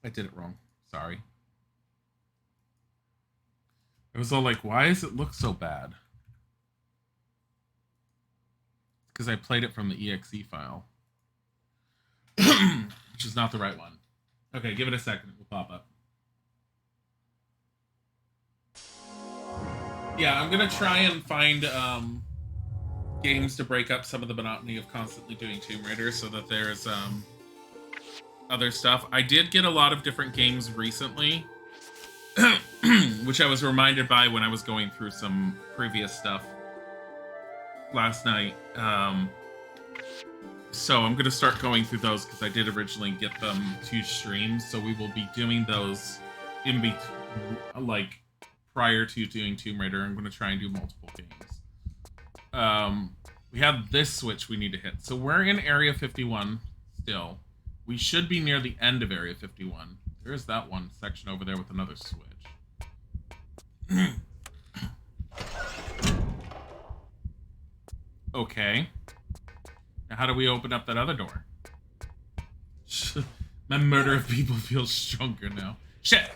I did it wrong. Sorry. It was all like, why does it look so bad? Because I played it from the exe file, which is not the right one. Okay, give it a second. It will pop up. Yeah, I'm going to try and find games to break up some of the monotony of constantly doing Tomb Raider so that there's other stuff. I did get a lot of different games recently, which I was reminded by when I was going through some previous stuff last night. So I'm going to start going through those because I did originally get them to stream. So we will be doing those in between, like prior to doing Tomb Raider. I'm going to try and do multiple games. We have this switch we need to hit. So we're in Area 51 still. We should be near the end of Area 51. There's that one section over there with another switch. Okay. Now how do we open up that other door? My murder of people feels stronger now. Shit!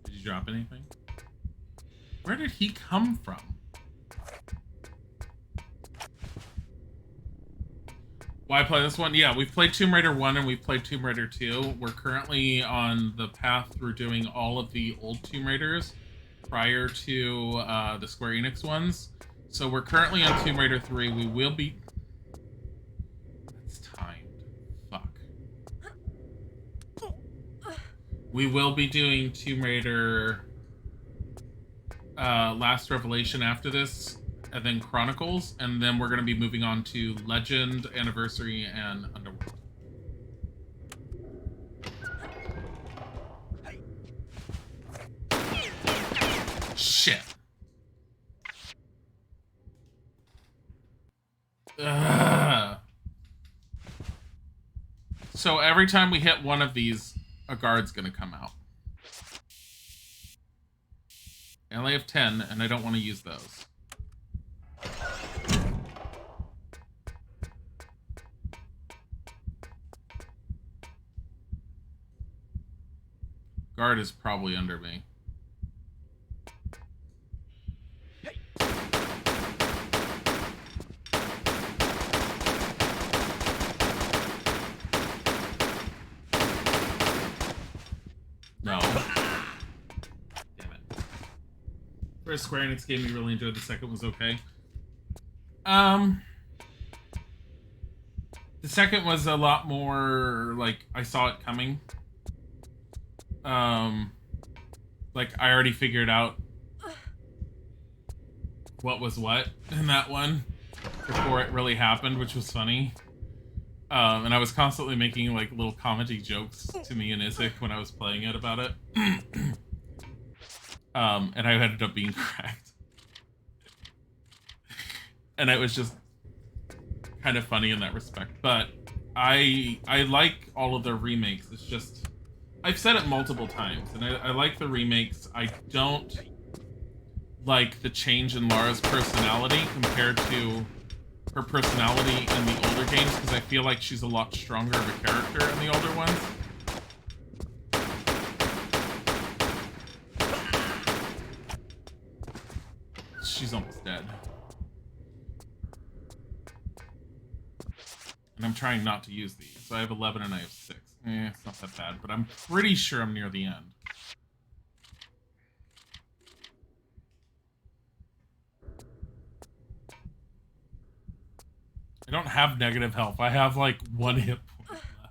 Did you drop anything? Where did he come from? Why play this one? Yeah, we've played Tomb Raider 1 and we've played Tomb Raider 2. We're currently on the path through doing all of the old Tomb Raiders prior to the Square Enix ones. So we're currently on Tomb Raider 3. We will be... That's timed. Fuck. We will be doing Tomb Raider Last Revelation after this, and then Chronicles, and then we're going to be moving on to Legend, Anniversary, and Underworld. Shit. Ugh. So every time we hit one of these, a guard's going to come out. I only have 10, and I don't want to use those. Guard is probably under me. No. Damn it. First Square Enix game we really enjoyed. The second was okay. The second was a lot more like I saw it coming. Like I already figured out what was what in that one before it really happened, which was funny. And I was constantly making like little comedy jokes to me and Isaac when I was playing it about it. And I ended up being cracked. And it was just kind of funny in that respect. But I like all of their remakes. It's just I've said it multiple times, and I like the remakes. I don't like the change in Lara's personality compared to her personality in the older games, because I feel like she's a lot stronger of a character in the older ones. She's almost dead. And I'm trying not to use these. So I have 11 and I have 6. It's not that bad, but I'm pretty sure I'm near the end. I don't have negative health. I have like 1 hit point left.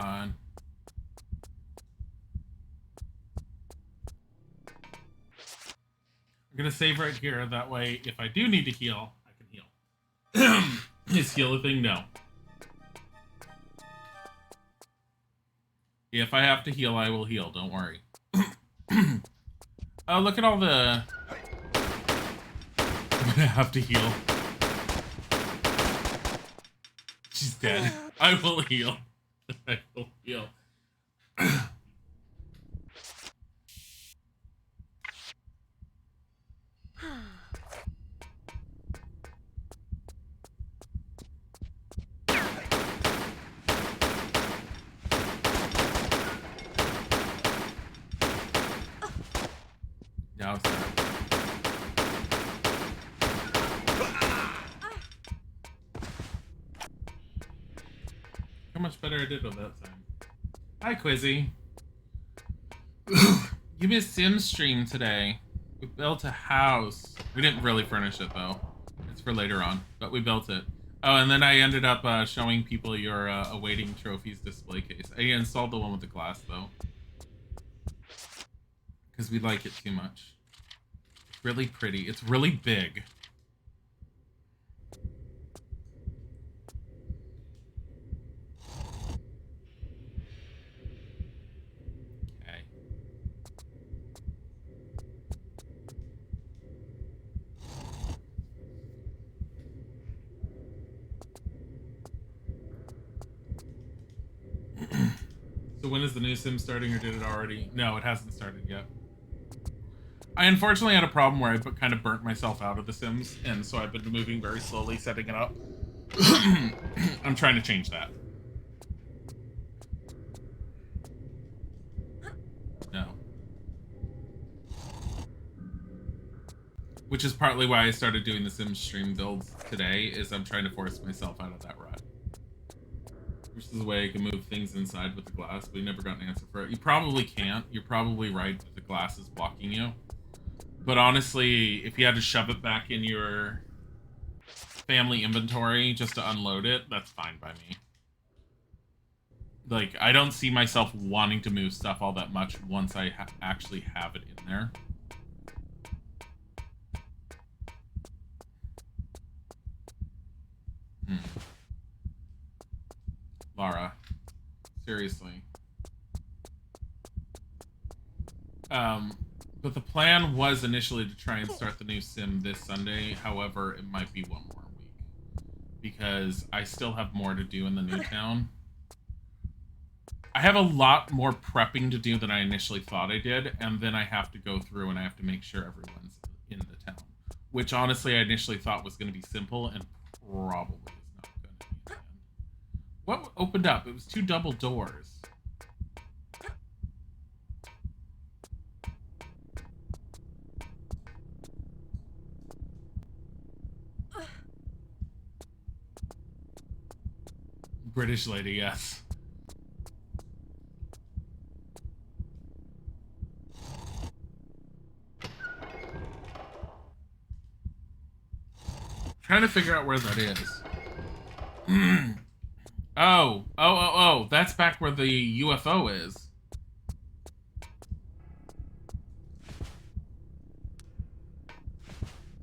on. I'm gonna save right here. That way, if I do need to heal, I can heal. Is heal a thing? No. If I have to heal, I will heal. Don't worry. Oh, look at all the... I'm gonna have to heal. She's dead. I will heal. I will heal. Now it's there. How much better I did with that time. Hi, Quizzy. You missed Sim stream today. We built a house. We didn't really furnish it, though. It's for later on, but we built it. Oh, and then I ended up showing people your awaiting trophies display case. I installed the one with the glass, though. Because we like it too much. It's really pretty. It's really big. Okay. So when is the new sim starting, or did it already? No, it hasn't started yet. I unfortunately had a problem where I kind of burnt myself out of the Sims, and so I've been moving very slowly, setting it up. I'm trying to change that. No. Which is partly why I started doing the Sims stream builds today, is I'm trying to force myself out of that rut. Which is the way I can move things inside with the glass, but you never got an answer for it. You probably can't. You're probably right that the glass is blocking you. But honestly, if you had to shove it back in your family inventory just to unload it, that's fine by me. Like, I don't see myself wanting to move stuff all that much once I actually have it in there. Lara. Seriously. But the plan was initially to try and start the new sim this Sunday. However, it might be one more week. Because I still have more to do in the new town. I have a lot more prepping to do than I initially thought I did. And then I have to go through and I have to make sure everyone's in the town. Which honestly I initially thought was going to be simple and probably is not going to be in the end. What opened up? It was 2 double doors. British lady, yes. Trying to figure out where that is. Oh, that's back where the UFO is.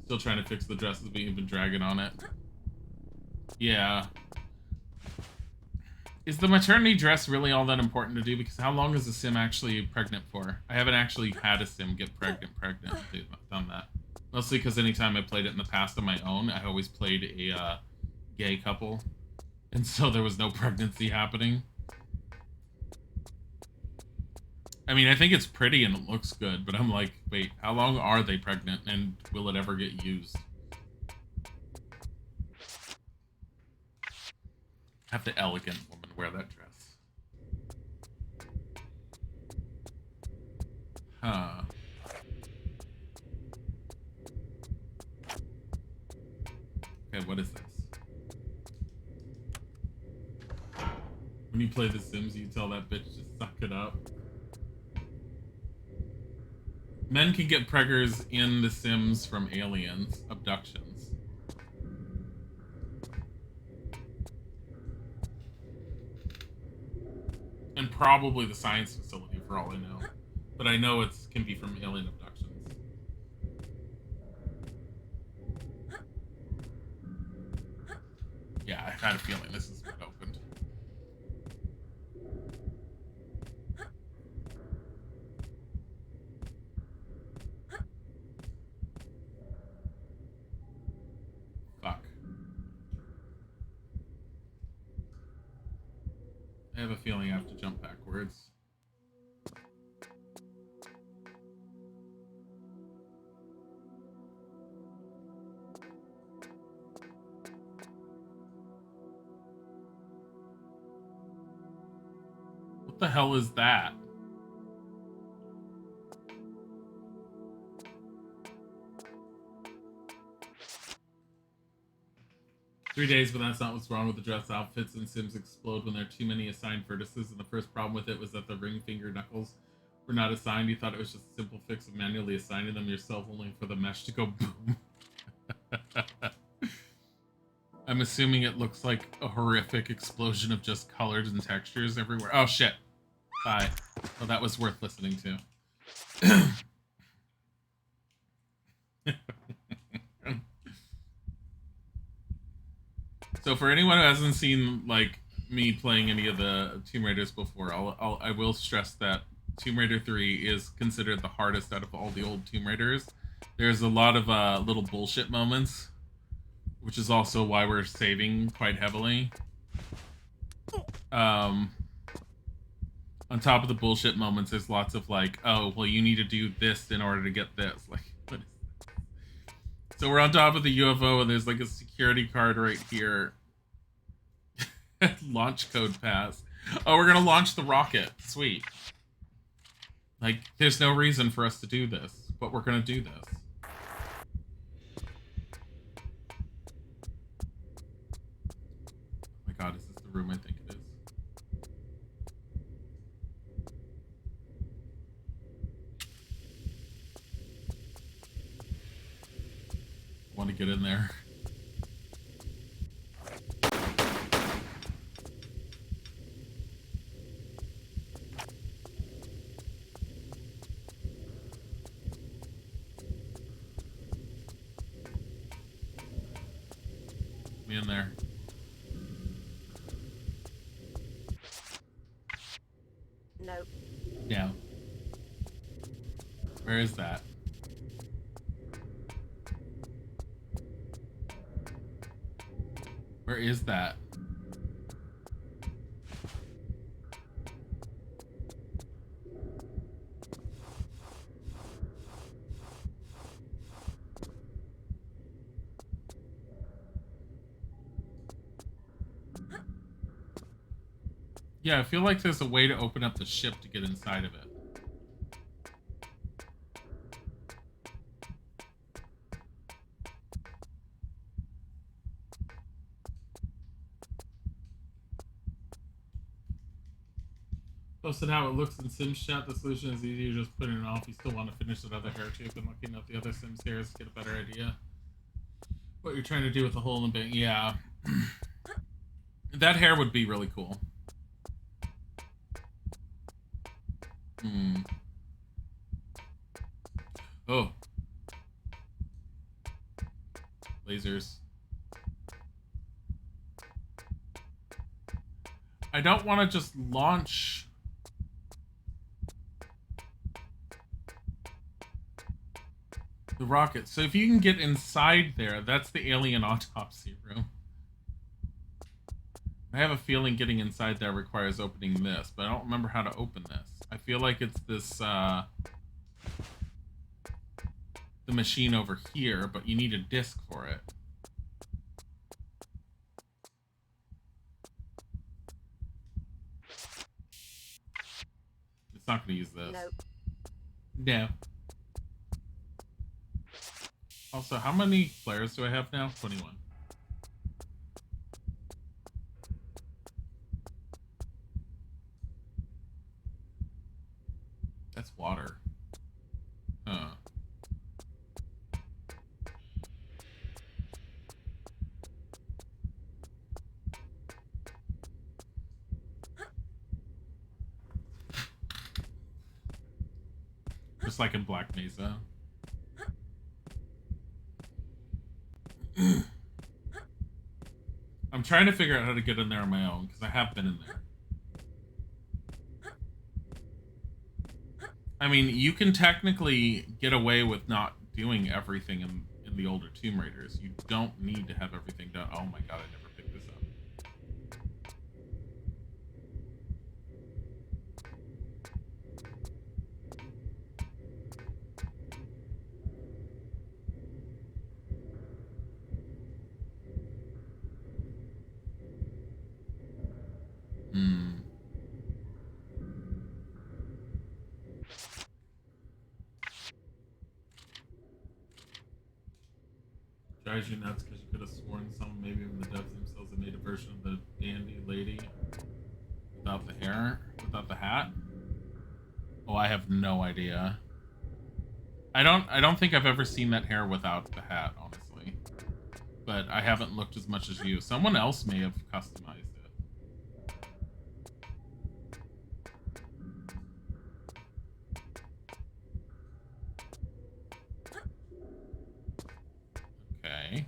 Still trying to fix the dresses, but you've been dragging on it. Yeah. Is the maternity dress really all that important to do? Because how long is a sim actually pregnant for? I haven't actually had a sim get pregnant. Done that. Mostly because anytime I played it in the past on my own, I always played a gay couple. And so there was no pregnancy happening. I mean, I think it's pretty and it looks good, but I'm like, wait, how long are they pregnant and will it ever get used? Have the elegant woman wear that dress. Huh. Okay, what is this? When you play The Sims, you tell that bitch to suck it up. Men can get preggers in The Sims from aliens, abductions. probably the science facility for all I know. But I know it can be from alien abductions. Yeah, I had a feeling this is what opened. Fuck. I have a feeling I have to jump backwards. What the hell is that? "3 days, but that's not what's wrong with the dress outfits, and Sims explode when there are too many assigned vertices, and the first problem with it was that the ring finger knuckles were not assigned. You thought it was just a simple fix of manually assigning them yourself, only for the mesh to go boom." I'm assuming it looks like a horrific explosion of just colors and textures everywhere. Oh shit. Bye. Well, that was worth listening to. So for anyone who hasn't seen like me playing any of the Tomb Raiders before, I will stress that Tomb Raider 3 is considered the hardest out of all the old Tomb Raiders. There's a lot of little bullshit moments, which is also why we're saving quite heavily. On top of the bullshit moments, there's lots of like, oh, well, you need to do this in order to get this. Like, what is this? So we're on top of the UFO, and there's like a security card right here. Launch code pass. Oh, we're gonna launch the rocket. Sweet. Like, there's no reason for us to do this, but we're gonna do this. Oh my god, is this the room I think it is? I want to get in there. Me in there. Nope. Yeah. Where is that? Where is that? Yeah, I feel like there's a way to open up the ship to get inside of it. Posted how it looks in Sims chat. The solution is easy. You just put it off. You still want to finish that other hair tube and looking at the other Sims hairs to get a better idea what you're trying to do with the hole in the bank. Yeah. That hair would be really cool. Hmm. Oh. Lasers. I don't want to just launch... the rocket. So if you can get inside there, that's the alien autopsy room. I have a feeling getting inside there requires opening this, but I don't remember how to open this. I feel like it's this, the machine over here, but you need a disc for it. It's not going to use this. Nope. No. Also, how many flares do I have now? 21. That's water. Huh. just like in Black Mesa. I'm trying to figure out how to get in there on my own, because I have been in there. I mean, you can technically get away with not doing everything in the older Tomb Raiders. You don't need to have everything done. Oh my god, I never picked this up. Drives you nuts because you could have sworn someone, maybe even the devs themselves, had made a version of the dandy lady without the hair, without the hat. Oh, I have no idea. I don't think I've ever seen that hair without the hat, honestly. But I haven't looked as much as you. Someone else may have customized it. Okay.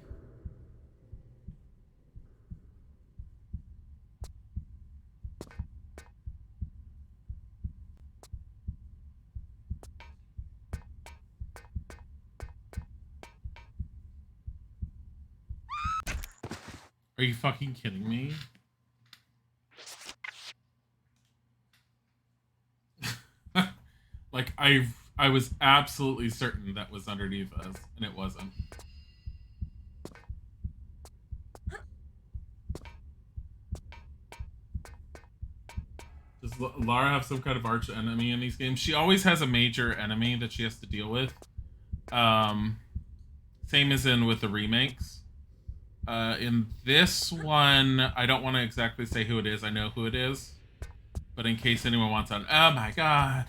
Are you fucking kidding me? Like, I was absolutely certain that was underneath us, and it wasn't. Does Lara have some kind of arch enemy in these games? She always has a major enemy that she has to deal with. Same as in with the remakes. In this one, I don't want to exactly say who it is. I know who it is. But in case anyone wants on, oh my god.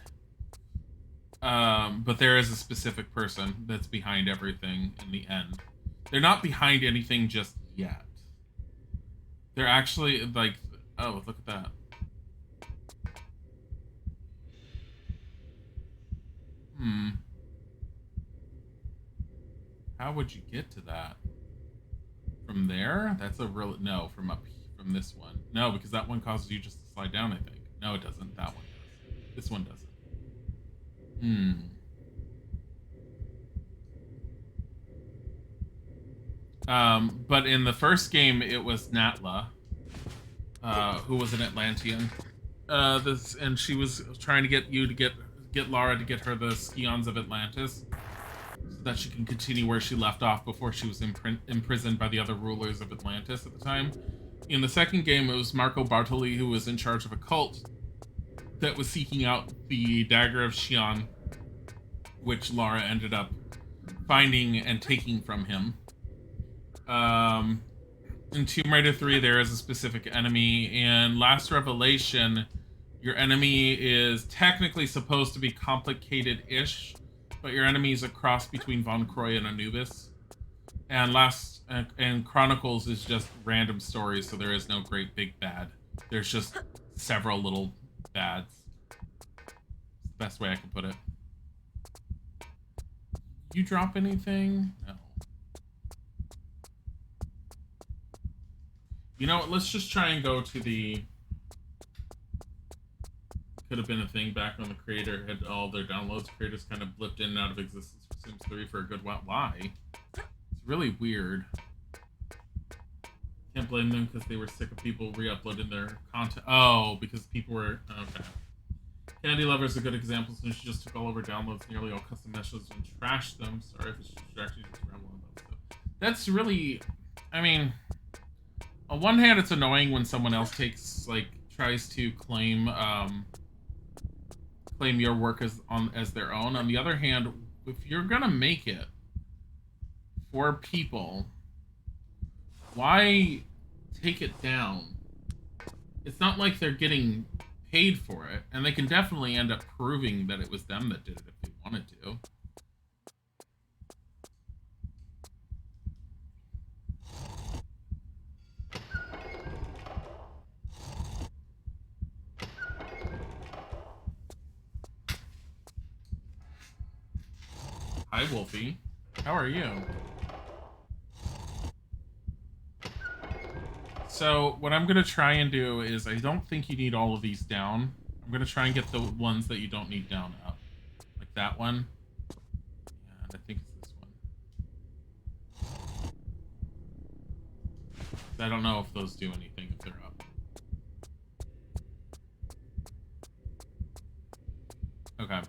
But there is a specific person that's behind everything in the end. They're not behind anything just yet. They're actually, like, oh, look at that. How would you get to that? From there? That's a real... No, from from this one. No, because that one causes you just to slide down, I think. No, it doesn't. That one does. This one doesn't. But in the first game, it was Natla, who was an Atlantean. And she was trying to get you to get Lara to get her the Scions of Atlantis, so that she can continue where she left off before she was imprisoned by the other rulers of Atlantis at the time. In the second game, it was Marco Bartoli who was in charge of a cult that was seeking out the Dagger of Xi'an, which Lara ended up finding and taking from him. In Tomb Raider 3, there is a specific enemy. In Last Revelation, your enemy is technically supposed to be complicated-ish, but your enemy is a cross between Von Croy and Anubis. And Chronicles is just random stories, so there is no great big bad. There's just several little bads. It's the best way I can put it. You drop anything? No. You know what? Let's just try and go to the... Could have been a thing back when the creator had all their downloads. Creators kind of blipped in and out of existence for Sims 3 for a good while. Why? It's really weird. Can't blame them because they were sick of people re-uploading their content. Oh, because people were... Okay. Candy Lover is a good example since she just took all of her downloads, nearly all custom meshes, and trashed them. Sorry if it's actually just rambling about stuff. That's really... I mean... On one hand, it's annoying when someone else tries to claim your work as their own. On the other hand, if you're gonna make it for people, why take it down? It's not like they're getting paid for it, and they can definitely end up proving that it was them that did it if they wanted to. Hi, Wolfie. How are you? So what I'm gonna try and do is I don't think you need all of these down. I'm gonna try and get the ones that you don't need down up. Like that one. And I think it's this one. I don't know if those do anything if they're up. Okay.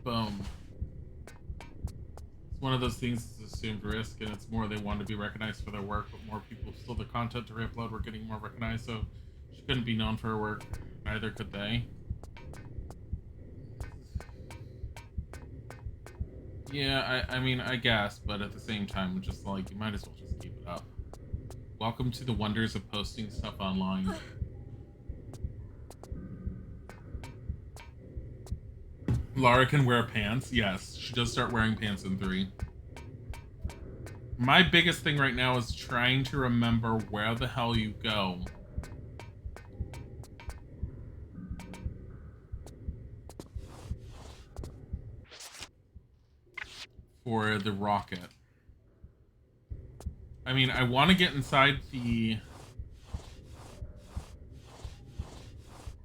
Boom. It's one of those things that's assumed risk, and it's more they want to be recognized for their work, but more people still the content to re-upload were getting more recognized, so she couldn't be known for her work. Neither could they. Yeah, I mean, I guess, but at the same time, just like, you might as well just keep it up. Welcome to the wonders of posting stuff online. Lara can wear pants. Yes, she does start wearing pants in 3. My biggest thing right now is trying to remember where the hell you go. For the rocket. I mean, I want to get inside the...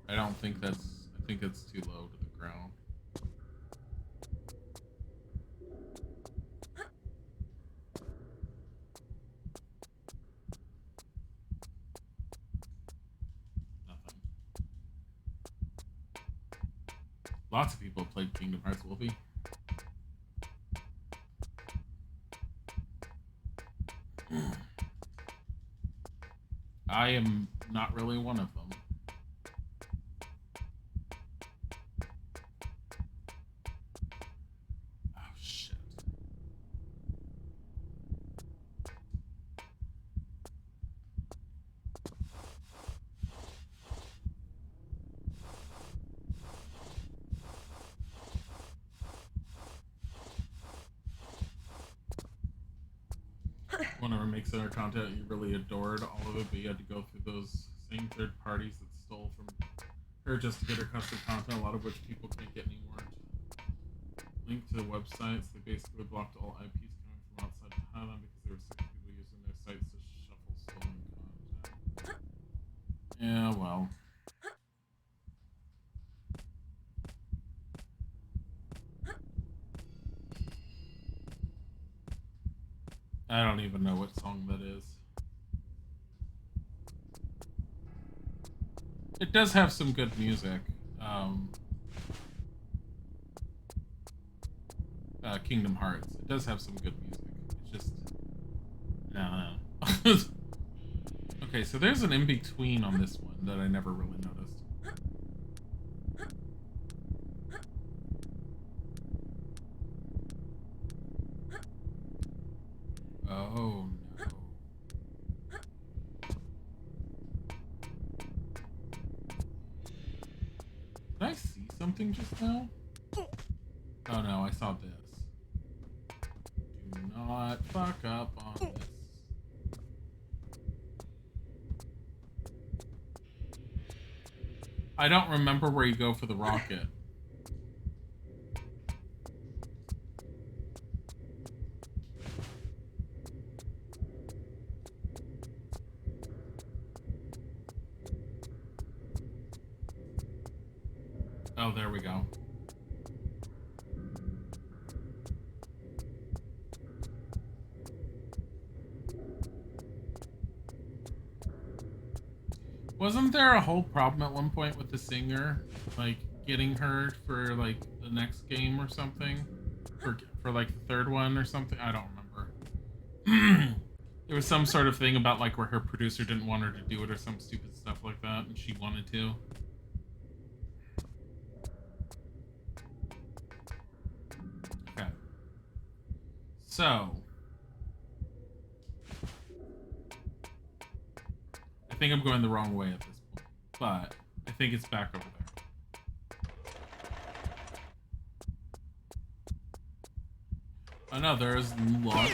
I don't think that's... I think it's too low to the ground. Nothing. Lots of people played Kingdom Hearts, Wolfie. I am not really one of them. Oh, shit. Whenever makes our content, you really adored all of it, but you had to go through those same third parties that stole from her just to get her custom content, a lot of which people can't get anymore. Link to the websites, they basically blocked all IPs coming from outside Thailand because there were 6 people using their sites to shuffle stolen content. Yeah, well. I don't even know what song that is. It does have some good music. Kingdom Hearts. It does have some good music. It's just... I don't know. Okay, so there's an in-between on this one that I never really noticed. Oh, no. Did I see something just now? Oh no, I saw this. Do not fuck up on this. I don't remember where you go for the rocket. Oh, there we go. Wasn't there a whole problem at one point with the singer? Like, getting her for, like, the next game or something? For like, the third one or something? I don't remember. There was some sort of thing about, like, where her producer didn't want her to do it or some stupid stuff like that, and she wanted to. Okay. So... I think I'm going the wrong way at this point, but I think it's back over there. Oh no, there is launch.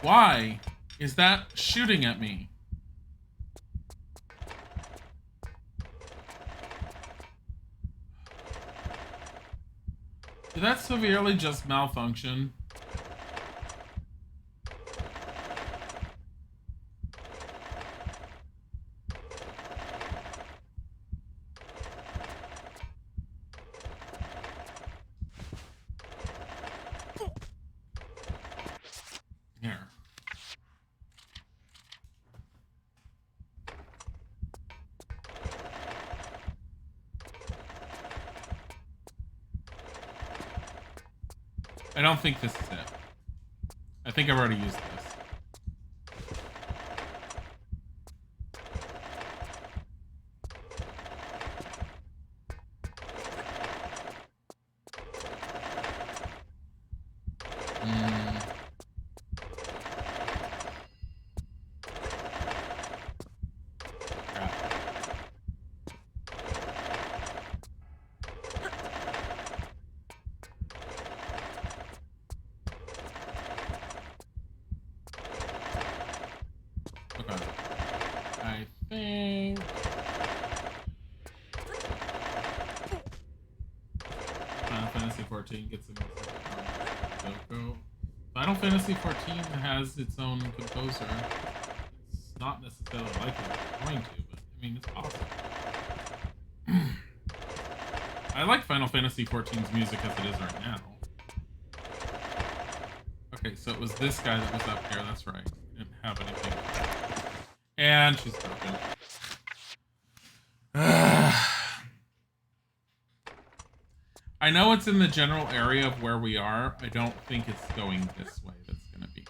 Why? is that shooting at me? Did that severely just malfunction? Here. I don't think this is it. I think I've already used this. Gets some Doko. Final Fantasy 14 has its own composer. It's not necessarily like it's going to, but I mean, it's possible. I like Final Fantasy 14's music as it is right now. Okay, so it was this guy that was up here, that's right. Didn't have anything. And she's broken. I know it's in the general area of where we are. I don't think it's going this way. That's gonna be.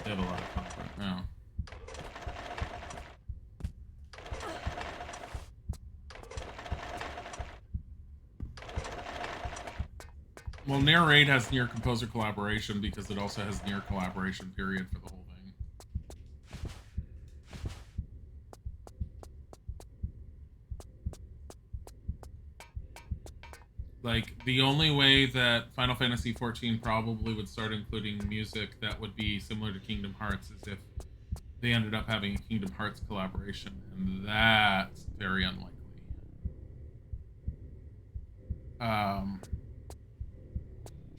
They have a lot of comfort now. Well, Near Raid has near composer collaboration because it also has near collaboration period for the whole thing. Like, the only way that Final Fantasy XIV probably would start including music that would be similar to Kingdom Hearts is if they ended up having a Kingdom Hearts collaboration, and that's very unlikely.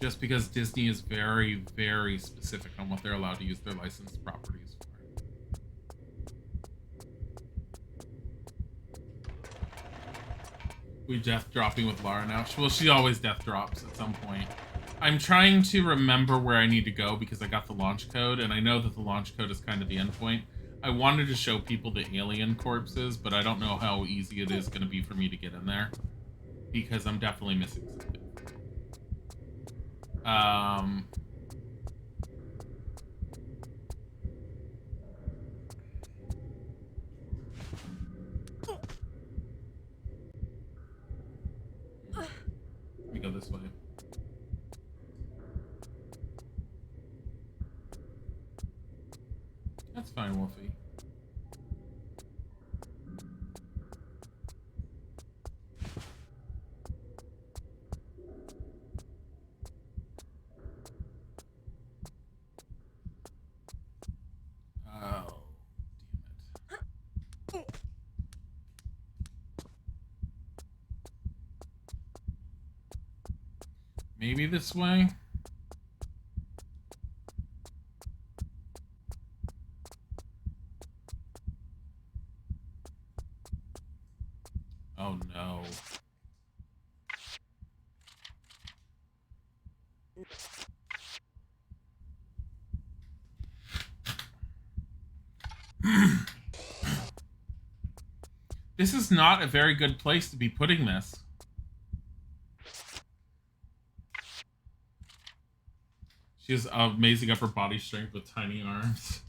Just because Disney is very, very specific on what they're allowed to use their licensed properties for. We death dropping with Lara now. Well, she always death drops at some point. I'm trying to remember where I need to go because I got the launch code, and I know that the launch code is kind of the end point. I wanted to show people the alien corpses, but I don't know how easy it is going to be for me to get in there because I'm definitely missing something. Let me go this way. That's fine, Wolfie. Oh, damn it. Maybe this way? Oh no. This is not a very good place to be putting this. She has amazing upper body strength with tiny arms.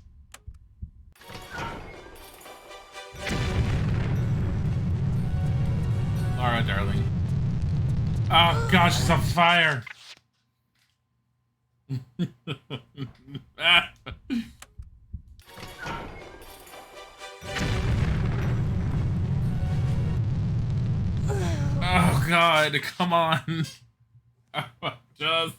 Lara, darling. Oh god, she's on fire! Oh god, come on. Just...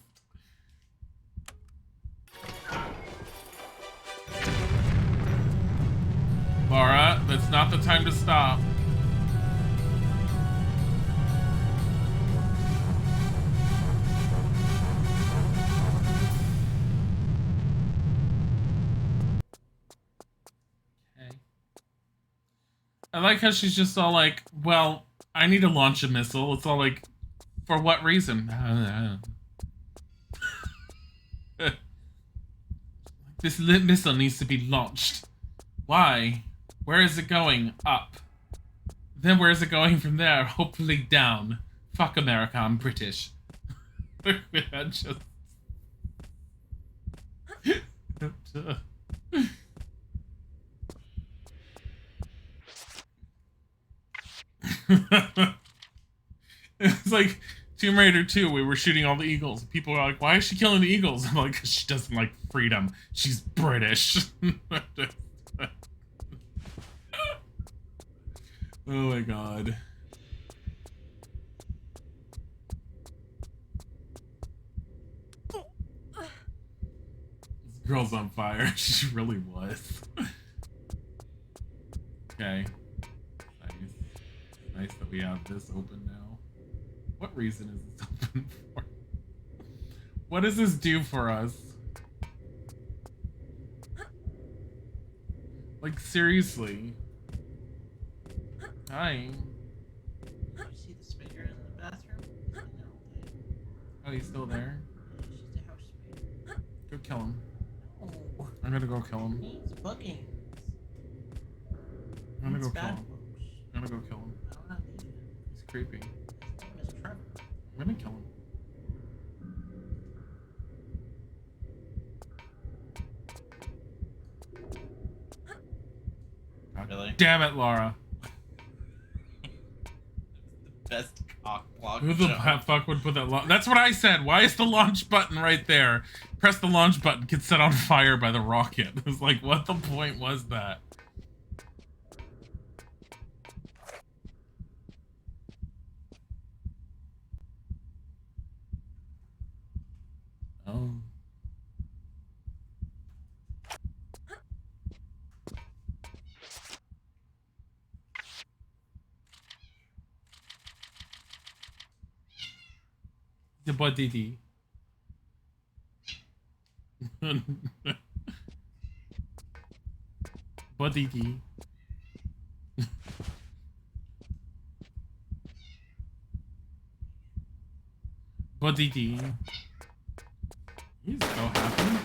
Laura, that's not the time to stop. Okay. I like how she's just all like, well, I need to launch a missile. It's all like, for what reason? This missile needs to be launched. Why? Where is it going? Up. Then where is it going from there? Hopefully down. Fuck America, I'm British. Just... It's like Tomb Raider 2, we were shooting all the eagles. People were like, why is she killing the eagles? I'm like, 'cause she doesn't like freedom. She's British. Oh my god. This girl's on fire. She really was. Okay. Nice. Nice that we have this open now. What reason is this open for? What does this do for us? Like, seriously. Hi. See the spider in the bathroom? Oh, he's still there? She's the house spider. Go kill him. Oh, I'm gonna go kill him. he's bugging. I'm gonna go It's kill bad, him. folks. I'm gonna go kill him. I don't know these. He's creepy. His name is Trevor. I'm gonna kill him. God Really? damn it, Laura. Best cock block. Who the fuck would put that That's what I said. Why is the launch button right there? Press the launch button, gets set on fire by the rocket. It's like, what the point was that? Oh. The body. Body. Body. He's so happy.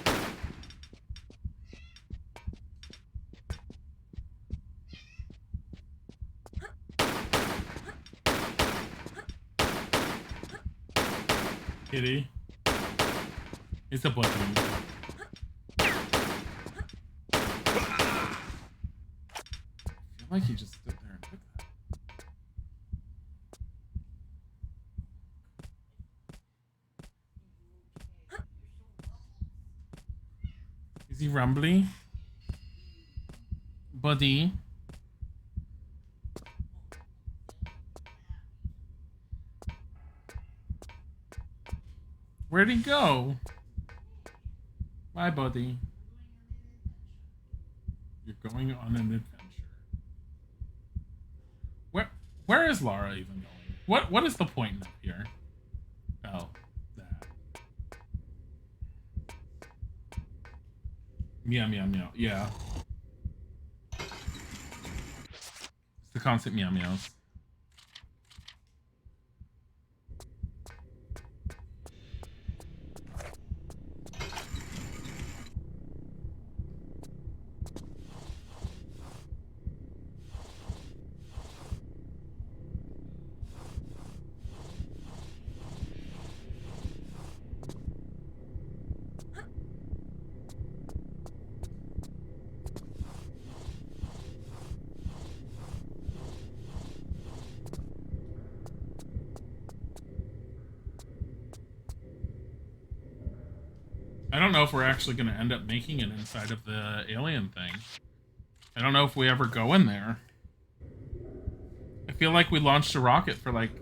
Kitty. It's a button. I feel like he just stood there and took that. Is he rumbly? Buddy. Where'd he go? Bye, buddy. You're going on an adventure. Where is Lara even going? What is the point up here? Oh, that. Meow meow meow. Yeah. It's the constant meow meows. I don't know if we're actually going to end up making it inside of the alien thing. I don't know if we ever go in there. I feel like we launched a rocket for like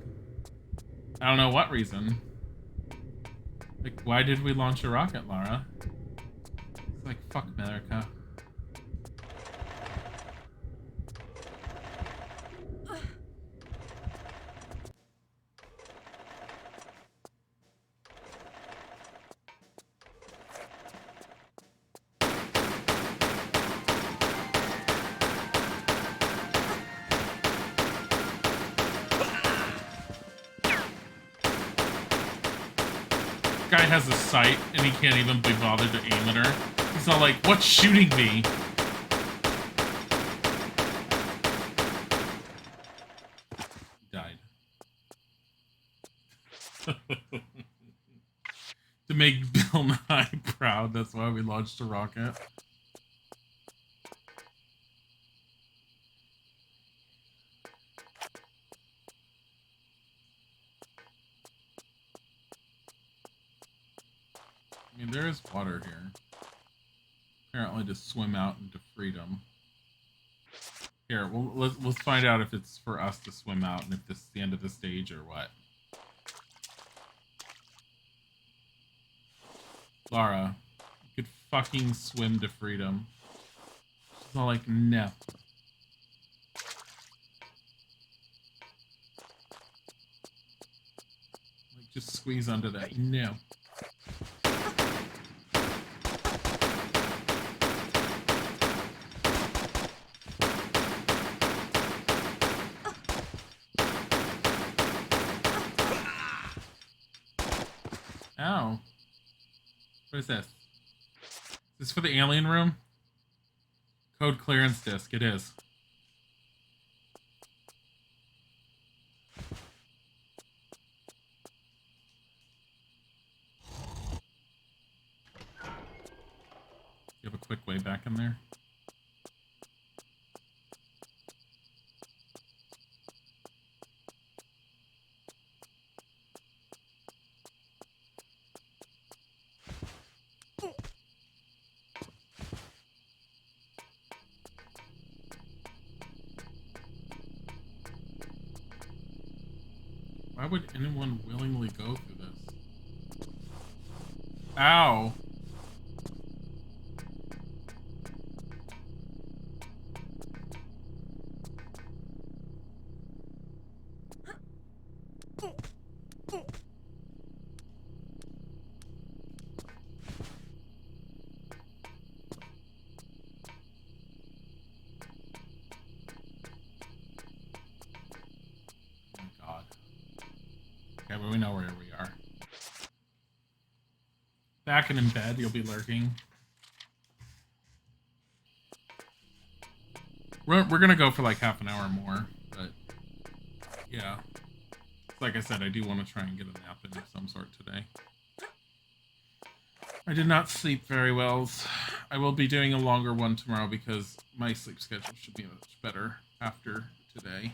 I don't know what reason. Like, why did we launch a rocket, Lara? It's like, fuck America. Guy has a sight and he can't even be bothered to aim at her. He's all like, what's shooting me? He died. To make Bill Nye proud, that's why we launched a rocket. I mean, there is water here. Apparently to swim out into freedom. Here, well, let's find out if it's for us to swim out and if this is the end of the stage or what. Lara, you could fucking swim to freedom. She's all like, no. Like, just squeeze under that. No. Ow. What is this? Is this for the alien room? Code clearance disk. It is. You have a quick way back in there? Why would anyone willingly go through this? Ow! Okay, but we know where we are. Back and in bed, you'll be lurking. We're gonna go for like half an hour more, but yeah. Like I said, I do want to try and get a nap in of some sort today. I did not sleep very well. I will be doing a longer one tomorrow because my sleep schedule should be much better after today.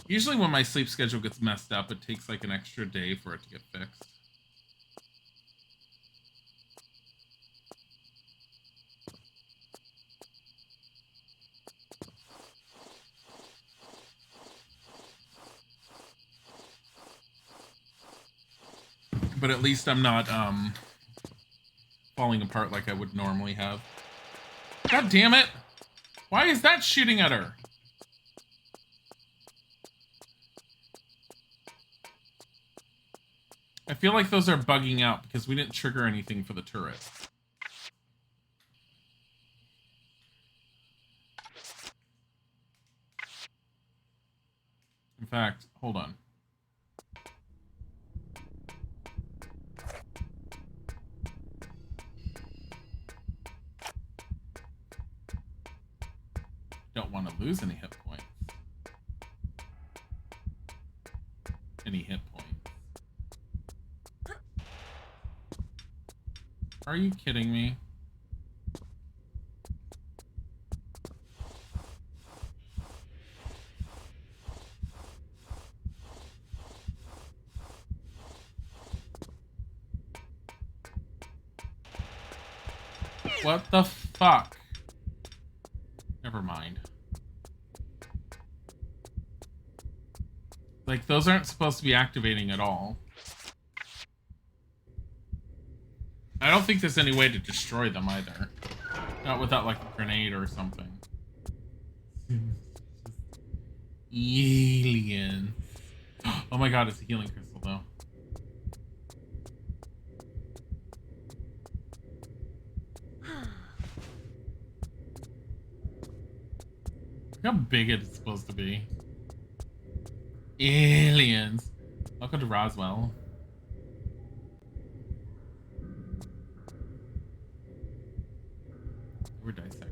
Usually when my sleep schedule gets messed up, it takes like an extra day for it to get fixed. But at least I'm not falling apart like I would normally have. God damn it! Why is that shooting at her? I feel like those are bugging out because we didn't trigger anything for the turret. In fact, hold on. Don't want to lose any hit points. Any hit points. Are you kidding me? What the fuck? Never mind. Like, those aren't supposed to be activating at all. I don't think there's any way to destroy them either. Not without, like, a grenade or something. Alien. Oh my god, it's a healing crystal, though. Look how big it's supposed to be. Aliens. Welcome to Roswell. We're dissecting.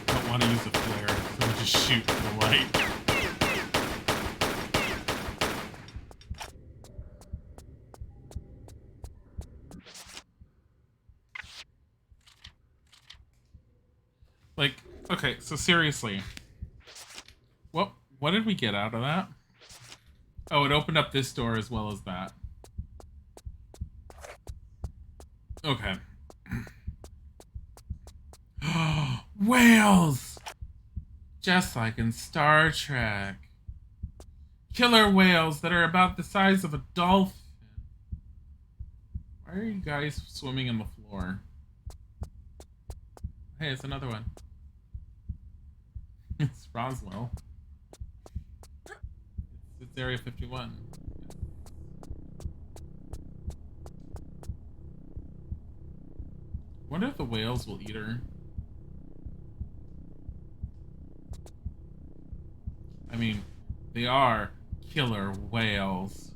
Don't want to use a flare, so we just shoot the light. Like, okay, so seriously. What did we get out of that? Oh, it opened up this door as well as that. Okay. Whales! Just like in Star Trek. Killer whales that are about the size of a dolphin. Why are you guys swimming in the floor? Hey, it's another one. It's Roswell. It's Area 51. Wonder if the whales will eat her. I mean, they are killer whales.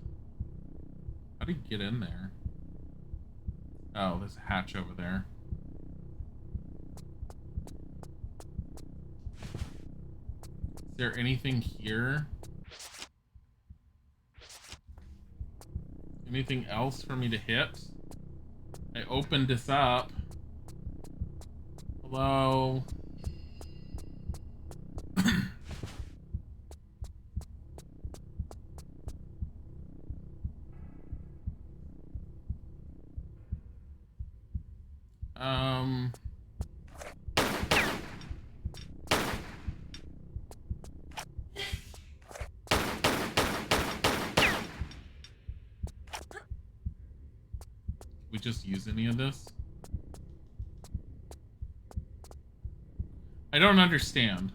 How do you get in there? Oh, there's a hatch over there. Is there anything here? Anything else for me to hit? I opened this up. Hello? We just use any of this? I don't understand.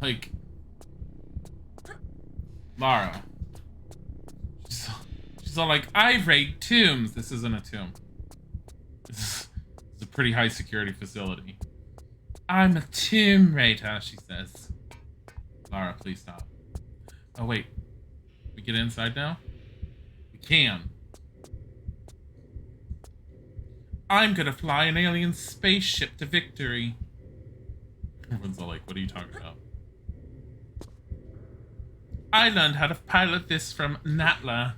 Like, Lara. She's all like, I raid tombs. This isn't a tomb. This is a pretty high security facility. I'm a tomb raider, she says. Lara, please stop. Oh, wait. We get inside now? We can. I'm gonna fly an alien spaceship to victory. Everyone's all like, what are you talking about? I learned how to pilot this from Natla.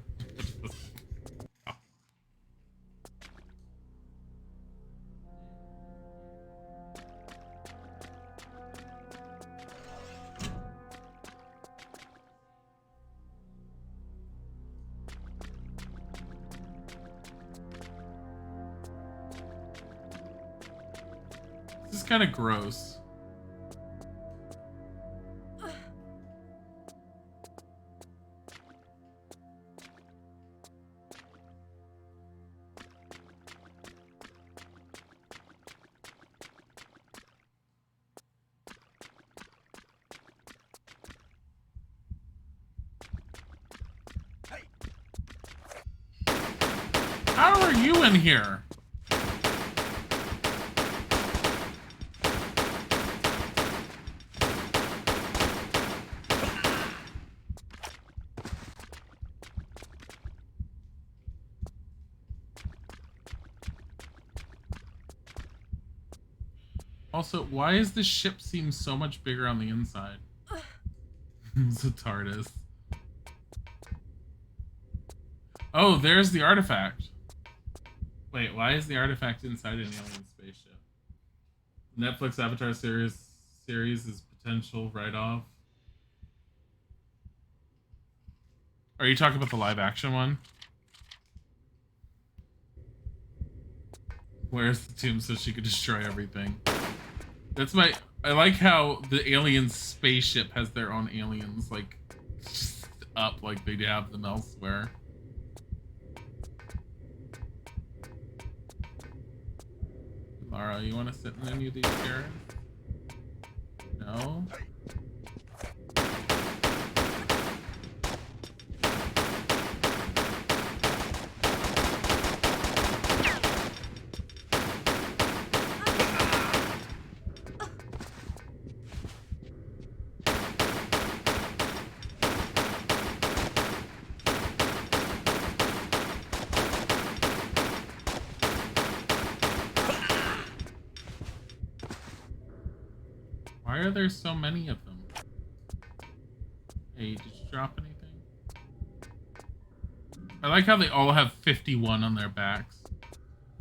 This is kind of gross. How are you in here? Also, why does the ship seem so much bigger on the inside? It's a TARDIS. Oh, there's the artifact. Wait, why is the artifact inside an alien spaceship? Netflix Avatar series is potential write-off. Are you talking about the live action one? Where's the tomb so she could destroy everything? That's my... I like how the alien spaceship has their own aliens, like, up like they have them elsewhere. Lara, you want to sit in any of these chairs? No? Why are there so many of them? Hey, did you drop anything? I like how they all have 51 on their backs.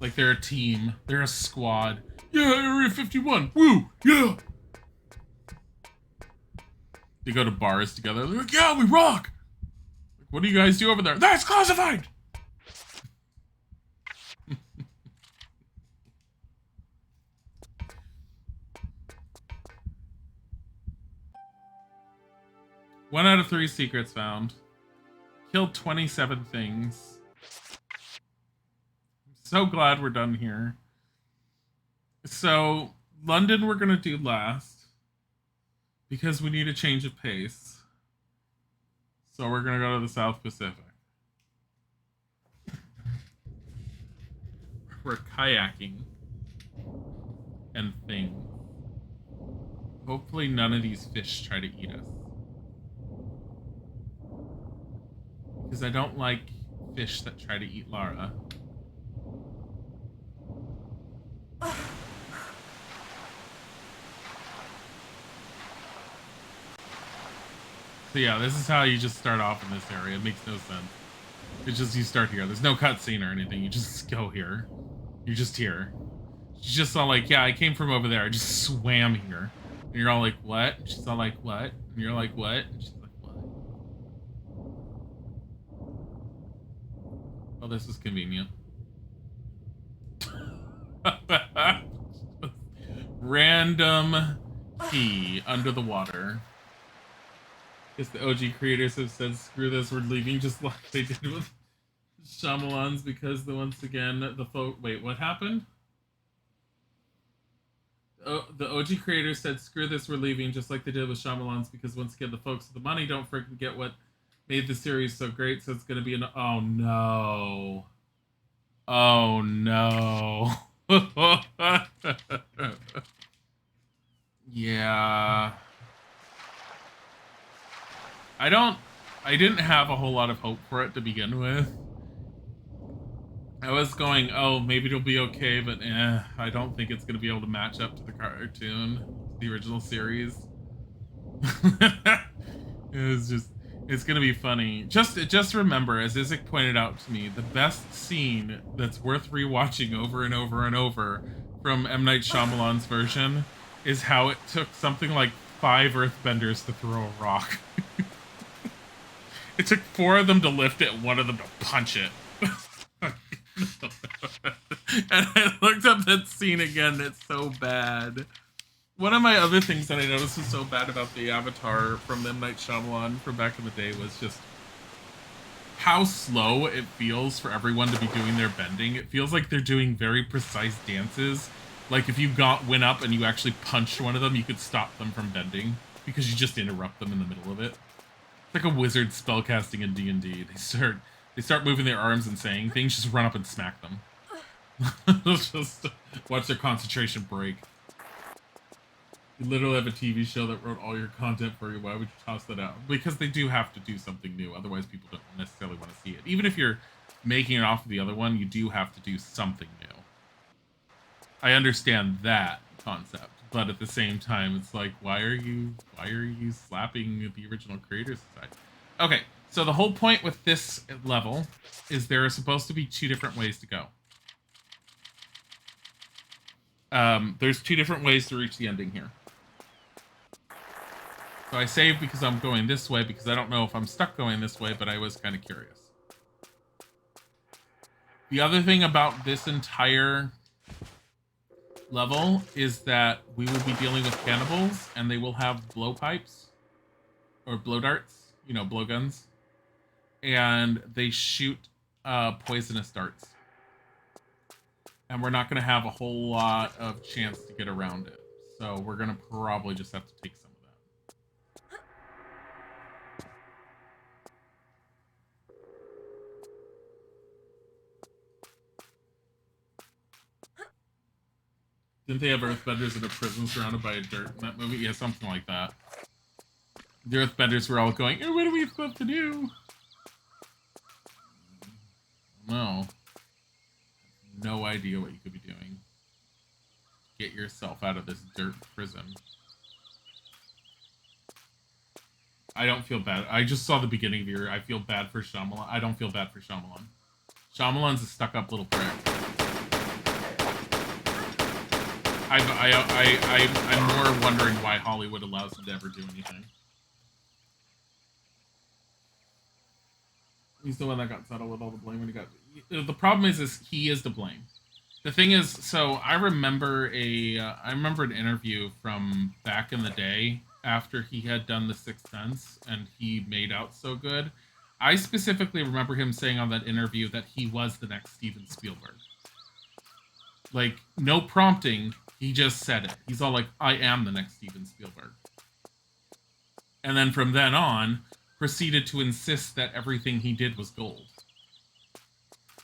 Like they're a team. They're a squad. Yeah, Area 51. Woo! Yeah! They go to bars together. They're like, yeah, we rock! Like, what do you guys do over there? That's classified! One out of 3 secrets found. Killed 27 things. I'm so glad we're done here. So, London we're gonna do last. Because we need a change of pace. So we're gonna go to the South Pacific. We're kayaking. And things. Hopefully none of these fish try to eat us. Because I don't like fish that try to eat Lara. So yeah, this is how you just start off in this area. It makes no sense. It's just you start here. There's no cutscene or anything. You just go here. You're just here. She's just all like, yeah, I came from over there. I just swam here. And you're all like, what? She's all like, what? And you're like, what? And she's like, what? Oh, this is convenient. Random key under the water. Guess the OG creators have said, screw this, we're leaving, just like they did with Shyamalan's, because once again, the wait, what happened? Oh, the OG creators said, screw this, we're leaving, just like they did with Shyamalan's, because once again, the folks with the money don't forget what made the series so great, so it's gonna be an... Oh, no. Oh, no. Yeah... I didn't have a whole lot of hope for it to begin with. I was going, oh, maybe it'll be okay, but I don't think it's going to be able to match up to the cartoon, the original series. It's going to be funny. Just remember, as Isaac pointed out to me, the best scene that's worth rewatching over and over and over from M. Night Shyamalan's version is how it took something like 5 earthbenders to throw a rock. It took 4 of them to lift it, 1 of them to punch it. And I looked up that scene again, it's so bad. One of my other things that I noticed was so bad about the Avatar from M. Night Shyamalan from back in the day was just how slow it feels for everyone to be doing their bending. It feels like they're doing very precise dances. Like if you went up and you actually punched one of them, you could stop them from bending because you just interrupt them in the middle of it. It's like a wizard spellcasting in D&D. They start moving their arms and saying things, just run up and smack them. Just watch their concentration break. You literally have a TV show that wrote all your content for you. Why would you toss that out? Because they do have to do something new. Otherwise, people don't necessarily want to see it. Even if you're making it off of the other one, you do have to do something new. I understand that concept. But at the same time, it's like, why are you slapping the original creators aside? Okay, so the whole point with this level is there are supposed to be 2 different ways to go. There's 2 different ways to reach the ending here. So I saved because I'm going this way because I don't know if I'm stuck going this way, but I was kind of curious. The other thing about this entire level is that we will be dealing with cannibals and they will have blowpipes or blow darts, you know, blowguns, and they shoot poisonous darts. And we're not going to have a whole lot of chance to get around it. So we're going to probably just have to take some of that. Didn't they have earthbenders in a prison surrounded by dirt in that movie? Yeah, something like that. The earthbenders were all going, what are we supposed to do? No. No idea what you could be doing. Get yourself out of this dirt prison. I don't feel bad. I just saw the beginning of the year. I feel bad for Shyamalan. I don't feel bad for Shyamalan. Shyamalan's a stuck-up little prick. I'm more wondering why Hollywood allows him to ever do anything. He's the one that got settled with all the blame when he got... The problem is he is to blame. The thing is, so I remember an interview from back in the day after he had done The Sixth Sense and he made out so good. I specifically remember him saying on that interview that he was the next Steven Spielberg. Like, no prompting, he just said it. He's all like, I am the next Steven Spielberg. And then from then on, proceeded to insist that everything he did was gold.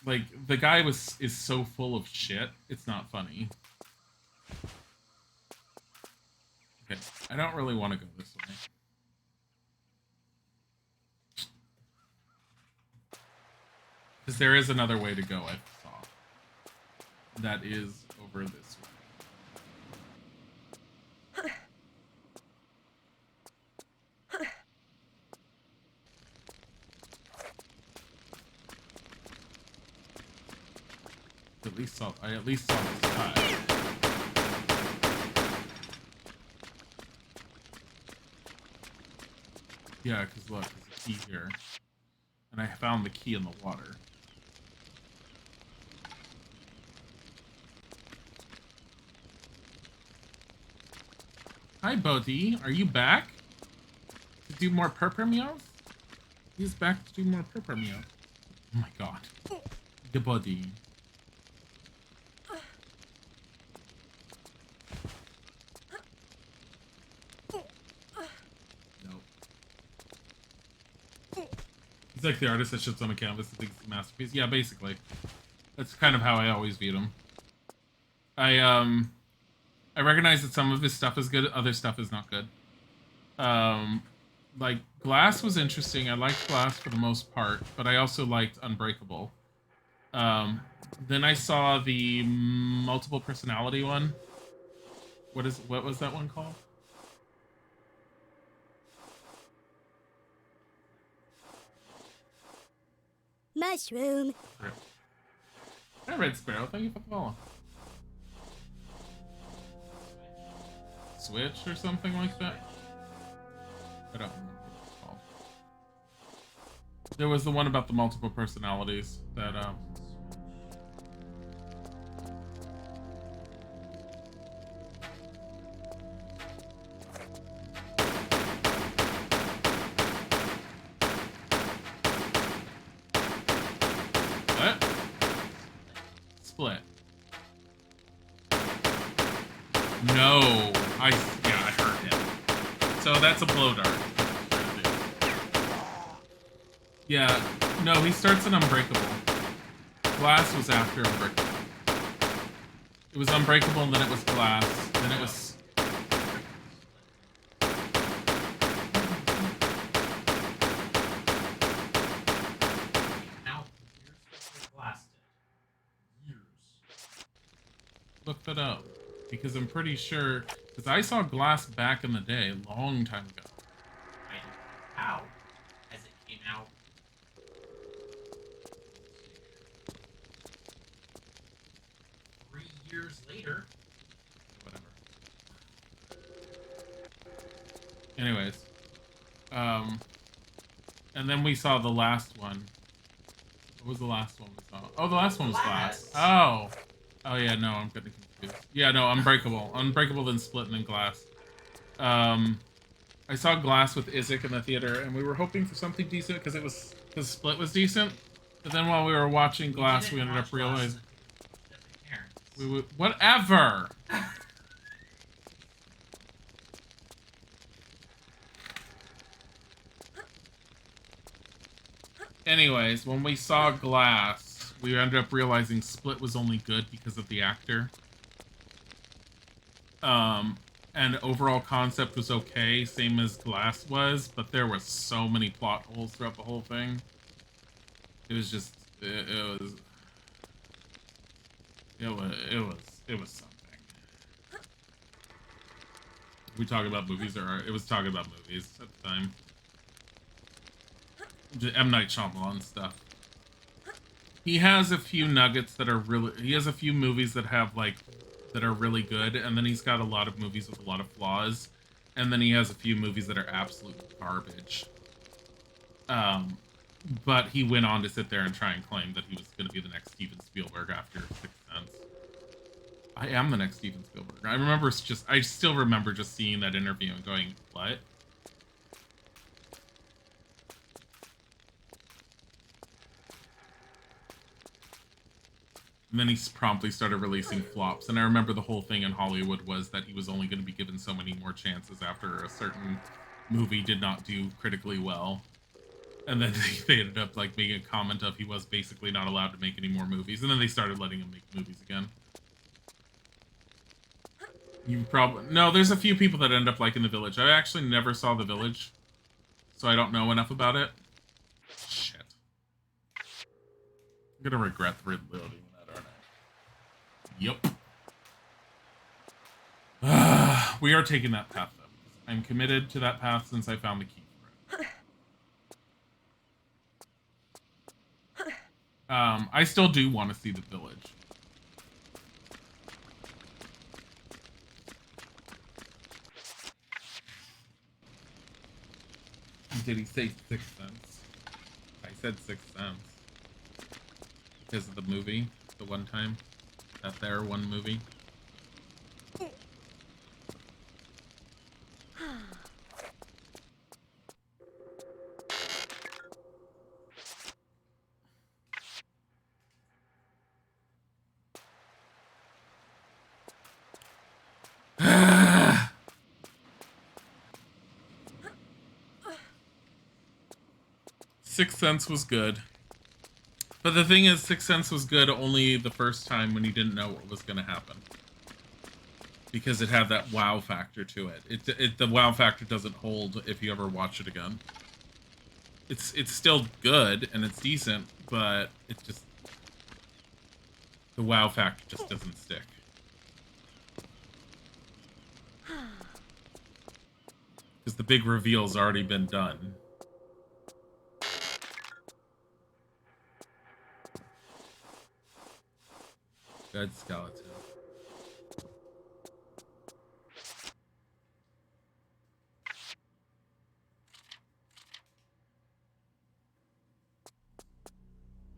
Like, the guy is so full of shit, it's not funny. Okay, I don't really want to go this way. Because there is another way to go, I saw. That is over this way. I at least saw this guy. Yeah, because look, there's a key here. And I found the key in the water. Hi, Bodhi. Are you back? To do more purr meows? He's back to do more purr meows. Oh my god. The body. He's like the artist that shits on a canvas and thinks it's a masterpiece. Yeah, basically. That's kind of how I always viewed him. I recognize that some of his stuff is good, other stuff is not good. Like, Glass was interesting. I liked Glass for the most part, but I also liked Unbreakable. Then I saw the multiple personality one. What was that one called? Mushroom. Hi, Red Sparrow. Thank you for the follow. Switch or something like that? I don't remember what it's called. There was the one about the multiple personalities that, What? Split. No. I heard him. So that's a blow dart. Yeah. No, he starts in Unbreakable. Glass was after Unbreakable. It was Unbreakable, and then it was Glass. Then it was... Look that up. Because I'm pretty sure... Because I saw Glass back in the day, a long time ago. How? As it came out. 3 years later. Whatever. Anyways, And then we saw the last one. What was the last one we saw? Oh, the last one was Glass. Oh. Oh, yeah, no, I'm getting confused. Yeah, no, Unbreakable. Unbreakable, then Split, and then Glass. I saw Glass with Isaac in the theater, and we were hoping for something decent because Split was decent. But then while we were watching Glass, we ended up realizing... Whatever! Anyways, when we saw Glass, we ended up realizing Split was only good because of the actor. And overall concept was okay, same as Glass was, but there were so many plot holes throughout the whole thing. It was just, it was something. We talk about movies, or it was talking about movies at the time. M. Night Shyamalan stuff. He has a few nuggets that are really... He has a few movies that have, like... that are really good, and then he's got a lot of movies with a lot of flaws, and then he has a few movies that are absolute garbage. But he went on to sit there and try and claim that he was going to be the next Steven Spielberg after Sixth Sense. I am the next Steven Spielberg. I still remember just seeing that interview and going, what? And then he promptly started releasing flops. And I remember the whole thing in Hollywood was that he was only going to be given so many more chances after a certain movie did not do critically well. And then they ended up like making a comment of he was basically not allowed to make any more movies. And then they started letting him make movies again. No, there's a few people that end up liking The Village. I actually never saw The Village, so I don't know enough about it. Shit. I'm gonna regret reloading. Yep. We are taking that path, though. I'm committed to that path since I found the key for it. I still do want to see The Village. Did he say Sixth Sense? I said Sixth Sense. Because of the movie, the one time. That one movie. Sixth Sense was good. But the thing is, Sixth Sense was good only the first time when you didn't know what was going to happen. Because it had that wow factor to it. The wow factor doesn't hold if you ever watch it again. It's still good, and it's decent, but it just... The wow factor just doesn't stick. Because the big reveal's already been done. Good skeleton.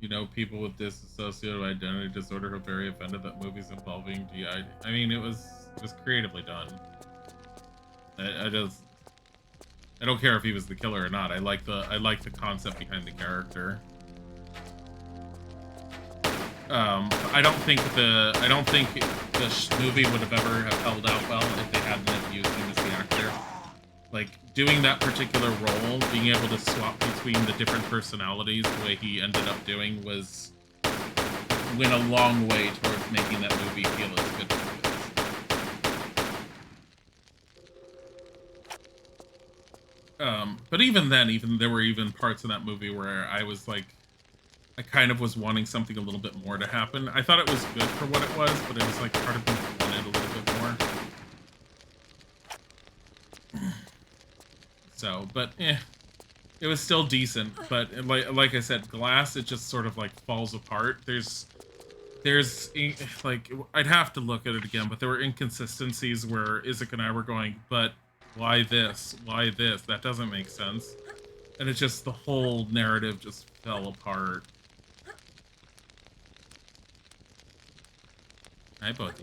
You know, people with dissociative identity disorder are very offended that movies involving DI. I mean, it was creatively done. I don't care if he was the killer or not. I like the concept behind the character. I don't think the movie would have ever have held out well if they hadn't have used him as the actor. Like, doing that particular role, being able to swap between the different personalities the way he ended up doing went a long way towards making that movie feel as good as it is. But even then, there were parts of that movie where I was like, I kind of was wanting something a little bit more to happen. I thought it was good for what it was, but it was like part of me wanted a little bit more. So, but it was still decent. But like I said, Glass, it just sort of like falls apart. There's like, I'd have to look at it again, but there were inconsistencies where Isaac and I were going, but Why this? Why this? That doesn't make sense. And it's just the whole narrative just fell apart. Hi, buddy.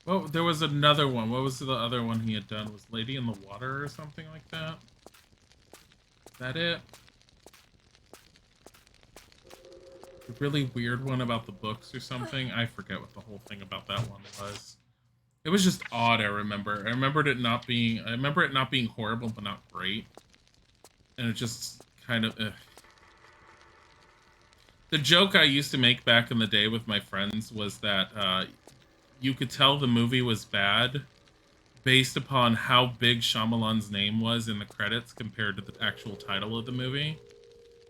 Oh, there was another one. What was the other one he had done? Was Lady in the Water or something like that? Is that it? A really weird one about the books or something? I forget what the whole thing about that one was. It was just odd, I remember. I remember it not being horrible, but not great. And it just kind of... The joke I used to make back in the day with my friends was that you could tell the movie was bad based upon how big Shyamalan's name was in the credits compared to the actual title of the movie.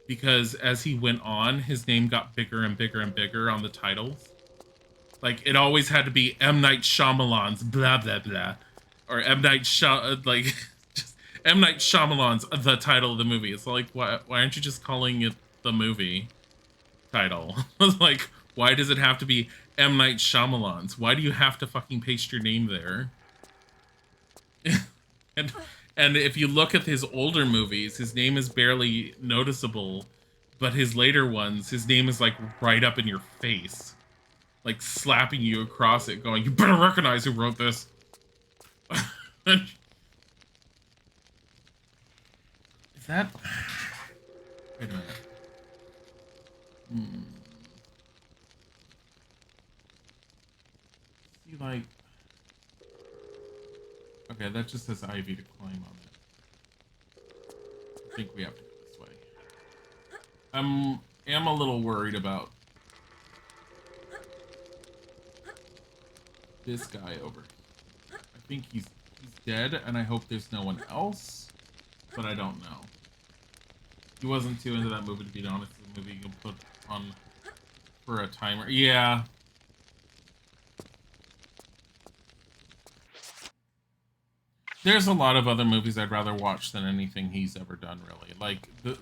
Because as he went on, his name got bigger and bigger and bigger on the titles. Like, it always had to be M. Night Shyamalan's blah, blah, blah. Or M. Night just M. Night Shyamalan's the title of the movie. It's like, why aren't you just calling it the movie title? Like, why does it have to be M. Night Shyamalan's? Why do you have to fucking paste your name there? And if you look at his older movies, his name is barely noticeable, but his later ones, his name is like right up in your face. Like slapping you across it, going, you better recognize who wrote this. Is that... Wait a minute. See, like... Okay, that just says Ivy to climb on it. I think we have to go this way. I am a little worried about this guy over here. I think he's dead, and I hope there's no one else, but I don't know. He wasn't too into that movie, to be honest. The movie you can put on for a timer. Yeah. There's a lot of other movies I'd rather watch than anything he's ever done, really.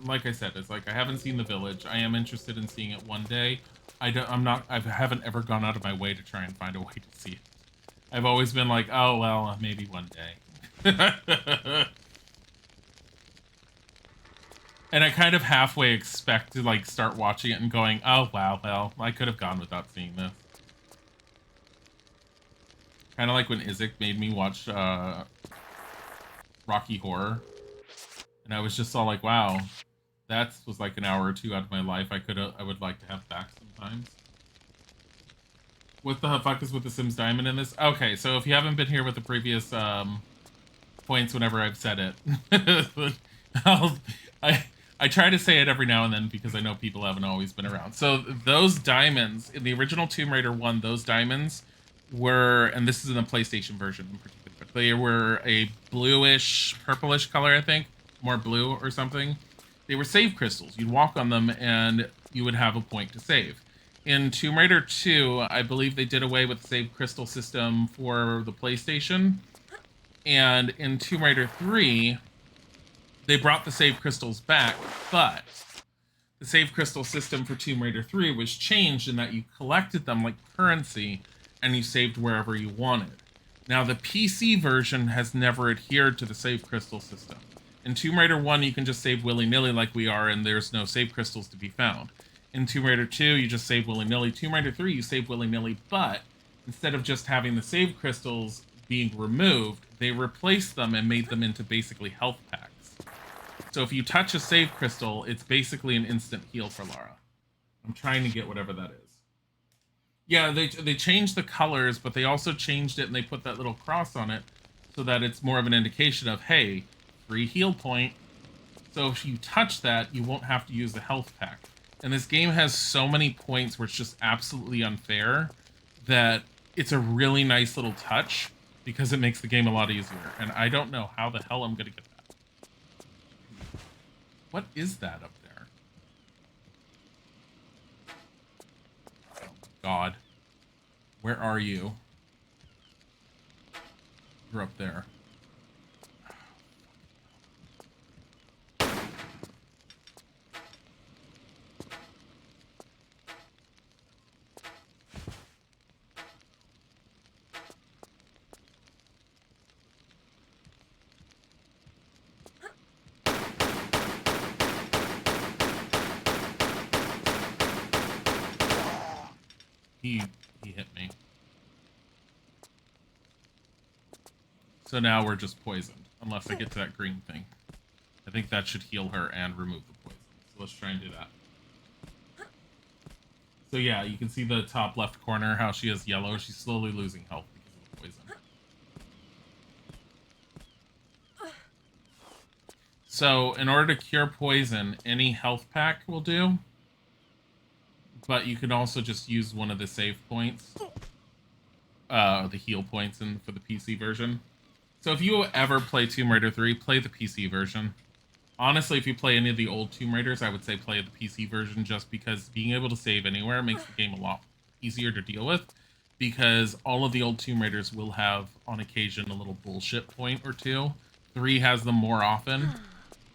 Like I said, it's like I haven't seen The Village. I am interested in seeing it one day. I haven't ever gone out of my way to try and find a way to see it. I've always been like, oh well, maybe one day. And I kind of halfway expect to like start watching it and going, oh wow, well, I could have gone without seeing this. Kind of like when Isaac made me watch Rocky Horror, and I was just all like, wow, that was like an hour or two out of my life I would like to have back sometimes. What the fuck is with the Sims Diamond in this? Okay, so if you haven't been here with the previous points whenever I've said it, I try to say it every now and then because I know people haven't always been around. So those diamonds, in the original Tomb Raider 1, those diamonds were, and this is in the PlayStation version in particular, but they were a bluish, purplish color, I think. More blue or something. They were save crystals. You'd walk on them and you would have a point to save. In Tomb Raider 2, I believe they did away with the save crystal system for the PlayStation. And in Tomb Raider 3, they brought the save crystals back, but the save crystal system for Tomb Raider 3 was changed in that you collected them like currency and you saved wherever you wanted. Now, the PC version has never adhered to the save crystal system. In Tomb Raider 1, you can just save willy-nilly like we are, and there's no save crystals to be found. In Tomb Raider 2, you just save willy-nilly. Tomb Raider 3, you save willy-nilly, but instead of just having the save crystals being removed, they replaced them and made them into basically health packs. So if you touch a save crystal, it's basically an instant heal for Lara. I'm trying to get whatever that is. Yeah, they changed the colors, but they also changed it and they put that little cross on it so that it's more of an indication of, hey, free heal point. So if you touch that, you won't have to use the health pack. And this game has so many points where it's just absolutely unfair that it's a really nice little touch because it makes the game a lot easier. And I don't know how the hell I'm going to get that. What is that up there? Oh, God. Where are you? You're up there. He hit me. So now we're just poisoned, unless I get to that green thing. I think that should heal her and remove the poison. So let's try and do that. So yeah, you can see the top left corner, how she has yellow. She's slowly losing health because of the poison. So in order to cure poison, any health pack will do. But you can also just use one of the save points. The heal points for the PC version. So if you ever play Tomb Raider 3, play the PC version. Honestly, if you play any of the old Tomb Raiders, I would say play the PC version just because being able to save anywhere makes the game a lot easier to deal with. Because all of the old Tomb Raiders will have, on occasion, a little bullshit point or two. 3 has them more often.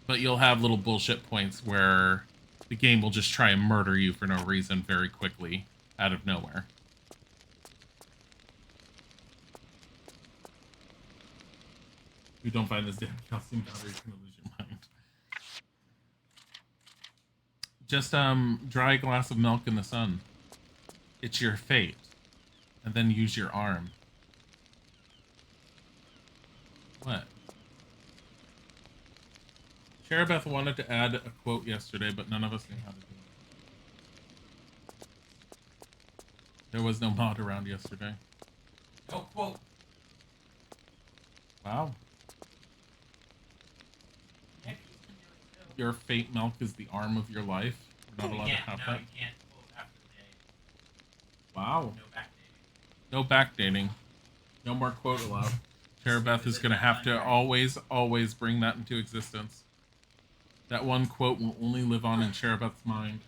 But you'll have little bullshit points where the game will just try and murder you for no reason very quickly out of nowhere. If you don't find this damn calcium powder, you're gonna lose your mind. Just dry a glass of milk in the sun. It's your fate. And then use your arm. What? Cherubeth wanted to add a quote yesterday, but none of us knew how to do it. There was no mod around yesterday. No quote. Wow. Your fate milk is the arm of your life. We're not allowed to have that. You can't quote after the day. Wow. No backdating. No backdating. No more quote allowed. Cherubeth is going to have to always bring that into existence. That one quote will only live on in Cherubeth's mind.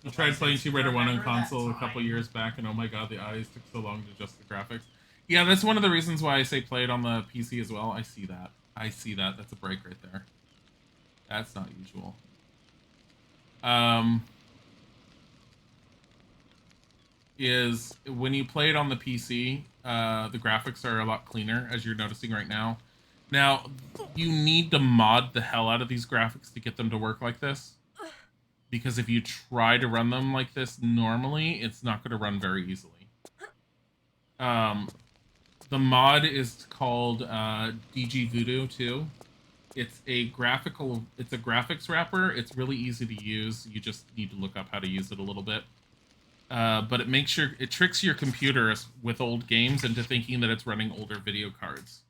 I tried playing Tomb Raider 1 on console a couple years back, and oh my god, the eyes took so long to adjust the graphics. Yeah, that's one of the reasons why I say play it on the PC as well. I see that. That's a break right there. That's not usual. Is when you play it on the PC, the graphics are a lot cleaner, as you're noticing right now. Now, you need to mod the hell out of these graphics to get them to work like this. Because if you try to run them like this normally, it's not going to run very easily. The mod is called DG Voodoo 2. It's a graphics wrapper. It's really easy to use. You just need to look up how to use it a little bit. But it tricks your computer with old games into thinking that it's running older video cards.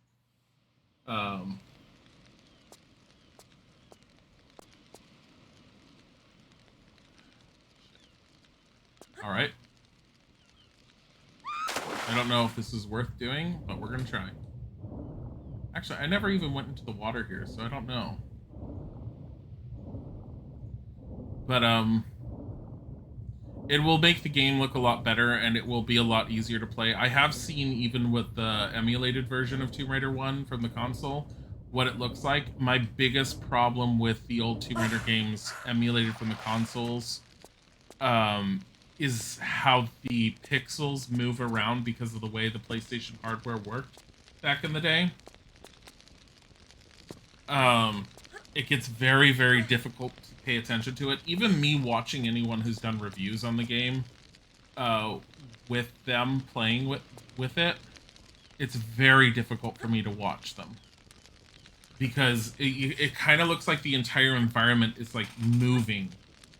All right. I don't know if this is worth doing, but we're gonna try. Actually, I never even went into the water here, so I don't know. But it will make the game look a lot better, and it will be a lot easier to play. I have seen, even with the emulated version of Tomb Raider 1 from the console, what it looks like. My biggest problem with the old Tomb Raider games emulated from the consoles is how the pixels move around because of the way the PlayStation hardware worked back in the day. It gets very, very difficult to pay attention to it. Even me watching anyone who's done reviews on the game, with them playing with it, it's very difficult for me to watch them. Because it kind of looks like the entire environment is like moving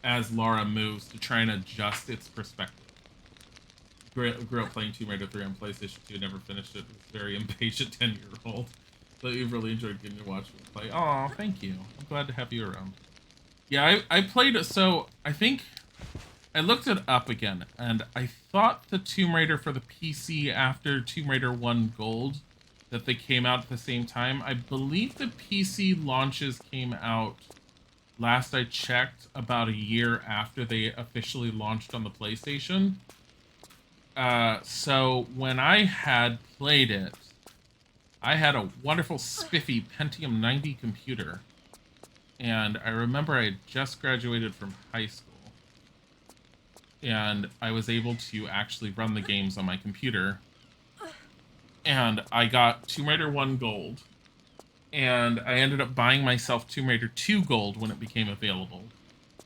as Lara moves to try and adjust its perspective. Grew up playing Tomb Raider 3 on PlayStation 2, never finished it. Was very impatient 10-year-old. But you've really enjoyed getting to watch me play. Aw, thank you. I'm glad to have you around. Yeah, I played, so I think I looked it up again, and I thought the Tomb Raider for the PC after Tomb Raider 1 Gold, that they came out at the same time. I believe the PC launches came out, last I checked, about a year after they officially launched on the PlayStation. So when I had played it, I had a wonderful spiffy Pentium 90 computer. And I remember I had just graduated from high school. And I was able to actually run the games on my computer. And I got Tomb Raider 1 Gold. And I ended up buying myself Tomb Raider 2 Gold when it became available.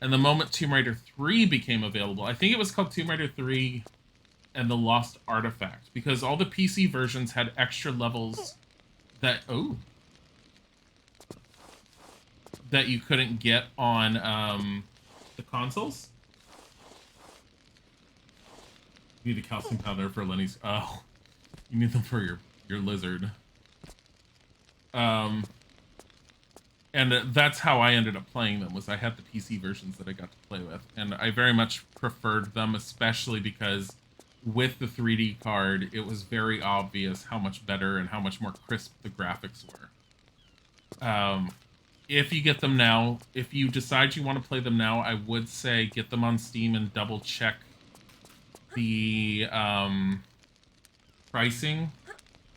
And the moment Tomb Raider 3 became available, I think it was called Tomb Raider 3 and the Lost Artifact, because all the PC versions had extra levels that that you couldn't get on the consoles. You need a calcium powder for Lenny's. Oh, you need them for your lizard. And that's how I ended up playing them, was I had the PC versions that I got to play with, and I very much preferred them, especially because with the 3D card, it was very obvious how much better and how much more crisp the graphics were. If you get them now, if you decide you want to play them now, I would say get them on Steam and double check the pricing.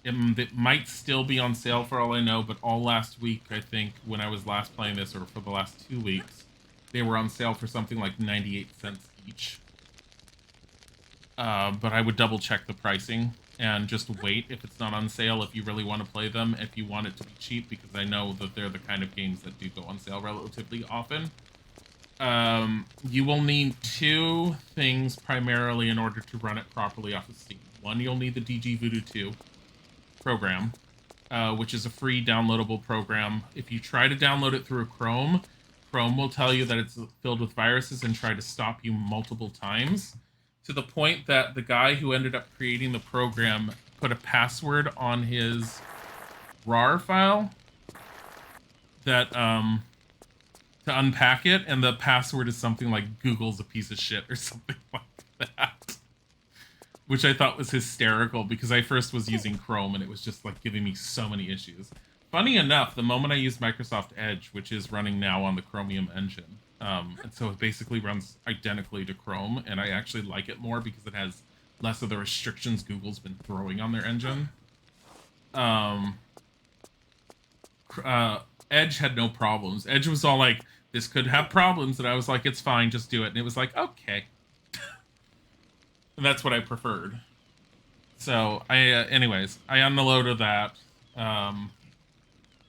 It might still be on sale for all I know, but all last week, I think, when I was last playing this, or for the last 2 weeks, they were on sale for something like 98 cents each. But I would double check the pricing and just wait if it's not on sale if you really want to play them, if you want it to be cheap, because I know that they're the kind of games that do go on sale relatively often. You will need 2 things primarily in order to run it properly off of Steam. One, you'll need the DG Voodoo 2 program, which is a free downloadable program. If you try to download it through Chrome will tell you that it's filled with viruses and try to stop you multiple times, to the point that the guy who ended up creating the program put a password on his RAR file that to unpack it, and the password is something like "Google's a piece of shit" or something like that, which I thought was hysterical, because I first was using Chrome and it was just like giving me so many issues. Funny enough, the moment I used Microsoft Edge, which is running now on the Chromium engine, and so it basically runs identically to Chrome, and I actually like it more because it has less of the restrictions Google's been throwing on their engine. Edge had no problems. Edge was all like, this could have problems, and I was like, it's fine, just do it. And it was like, okay. And that's what I preferred. So, anyways, I unloaded that.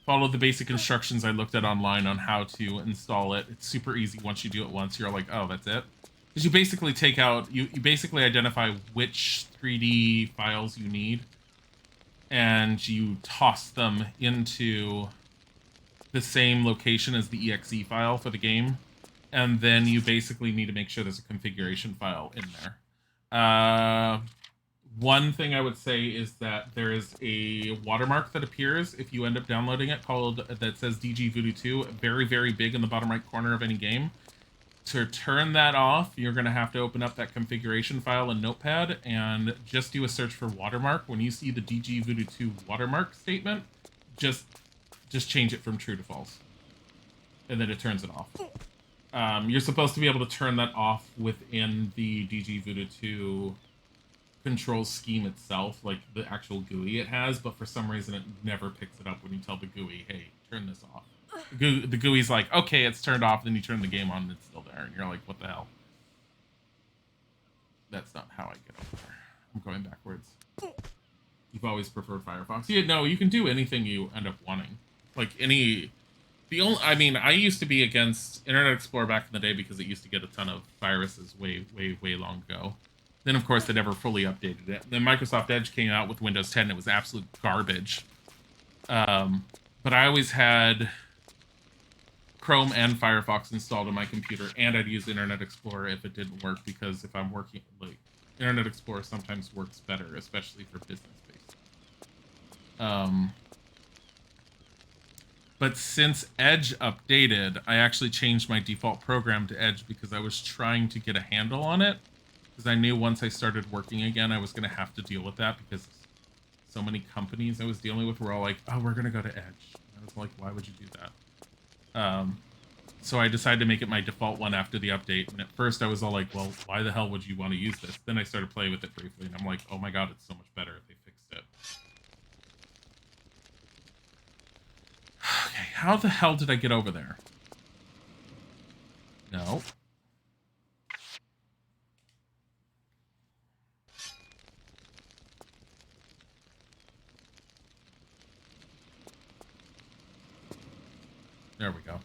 Followed the basic instructions I looked at online on how to install it. It's super easy once you do it once. You're like, oh, that's it? Because you basically take out, you basically identify which 3D files you need, and you toss them into the same location as the exe file for the game, and then you basically need to make sure there's a configuration file in there. One thing I would say is that there is a watermark that appears if you end up downloading it that says DG Voodoo 2, very, very big in the bottom right corner of any game. To turn that off, you're going to have to open up that configuration file in Notepad and just do a search for watermark. When you see the DG Voodoo 2 watermark statement, just change it from true to false, and then it turns it off. You're supposed to be able to turn that off within the DG Voodoo 2 control scheme itself, like the actual GUI it has, but for some reason it never picks it up when you tell the GUI, hey, turn this off. The GUI's like, okay, it's turned off, then you turn the game on and it's still there, and you're like, what the hell? That's not how I get over there. I'm going backwards. You've always preferred Firefox. Yeah, no, you can do anything you end up wanting. Like, I used to be against Internet Explorer back in the day because it used to get a ton of viruses way, way, way long ago. Then, of course, they never fully updated it. Then Microsoft Edge came out with Windows 10, and it was absolute garbage. But I always had Chrome and Firefox installed on my computer, and I'd use Internet Explorer if it didn't work, because if I'm working, like, Internet Explorer sometimes works better, especially for business-based. But since Edge updated, I actually changed my default program to Edge because I was trying to get a handle on it. Because I knew once I started working again, I was going to have to deal with that because so many companies I was dealing with were all like, oh, we're going to go to Edge. And I was like, why would you do that? So I decided to make it my default one after the update. And at first I was all like, well, why the hell would you want to use this? Then I started playing with it briefly, and I'm like, oh my god, it's so much better if they fixed it. Okay, how the hell did I get over there? No. There we go.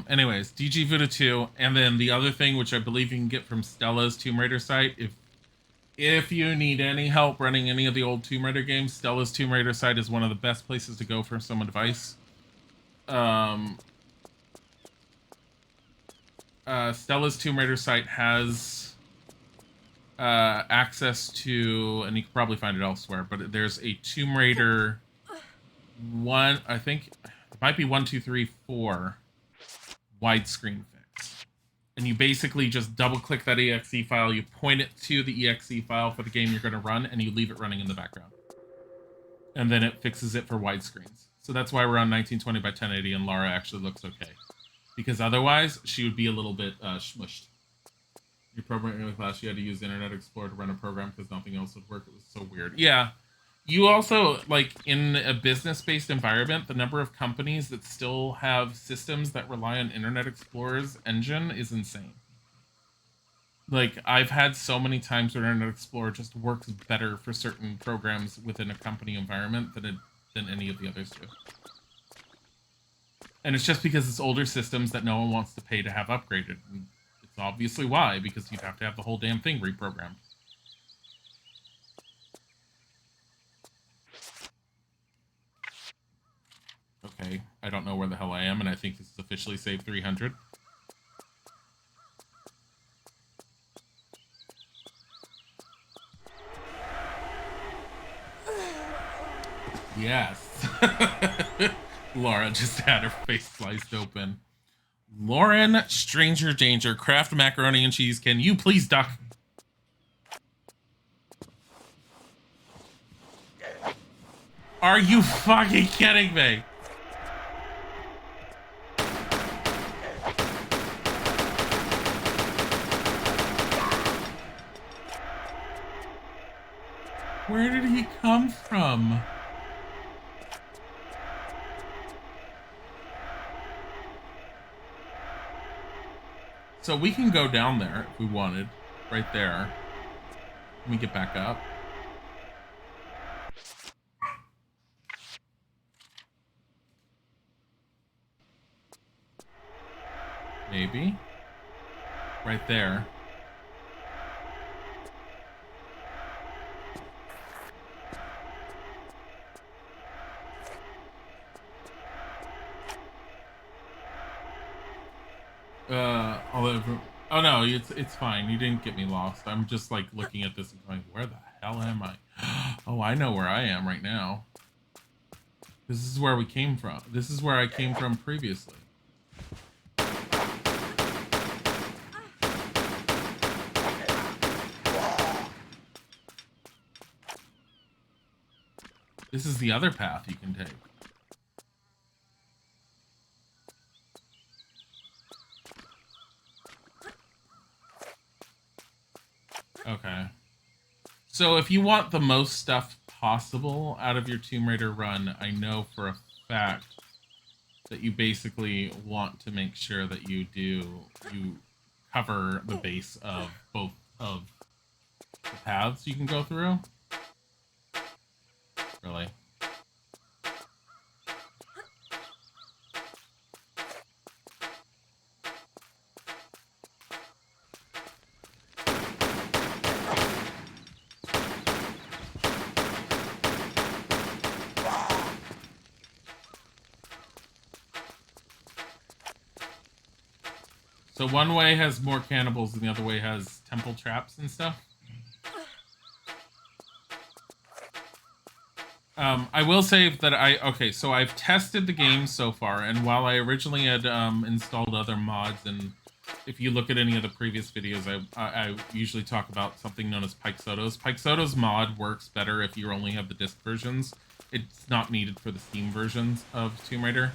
Anyways, DG Voodoo 2, and then the other thing, which I believe you can get from Stella's Tomb Raider site, if you need any help running any of the old Tomb Raider games, Stella's Tomb Raider site is one of the best places to go for some advice. Stella's Tomb Raider site has access to, and you can probably find it elsewhere, but there's a Tomb Raider one, I think it might be 1, 2, 3, 4 widescreen fix. And you basically just double click that exe file, you point it to the exe file for the game you're going to run, and you leave it running in the background. And then it fixes it for widescreens. So that's why we're on 1920 by 1080 and Laura actually looks okay. Because otherwise, she would be a little bit smushed. Your programming class, you had to use Internet Explorer to run a program because nothing else would work. It was so weird. Yeah. You also, like, in a business-based environment, the number of companies that still have systems that rely on Internet Explorer's engine is insane. Like, I've had so many times where Internet Explorer just works better for certain programs within a company environment than any of the others do. And it's just because it's older systems that no one wants to pay to have upgraded. And it's obviously why, because you'd have to have the whole damn thing reprogrammed. Okay, I don't know where the hell I am, and I think this is officially save 300. Yes. Laura just had her face sliced open. Lauren, Stranger Danger, Kraft Macaroni and Cheese, can you please duck? Are you fucking kidding me? Where did he come from? So we can go down there if we wanted. Right there. Let me get back up. Maybe. Right there. Oh no, it's fine. You didn't get me lost. I'm just like looking at this and going, where the hell am I? Oh, I know where I am right now. This is where we came from. This is where I came from previously. This is the other path you can take. Okay. So if you want the most stuff possible out of your Tomb Raider run, I know for a fact that you basically want to make sure that you cover the base of both of the paths you can go through. Really. So one way has more cannibals and the other way has temple traps and stuff. I will say that so I've tested the game so far, and while I originally had installed other mods, and if you look at any of the previous videos, I usually talk about something known as Pikesoto's. Pikesoto's mod works better if you only have the disc versions. It's not needed for the Steam versions of Tomb Raider.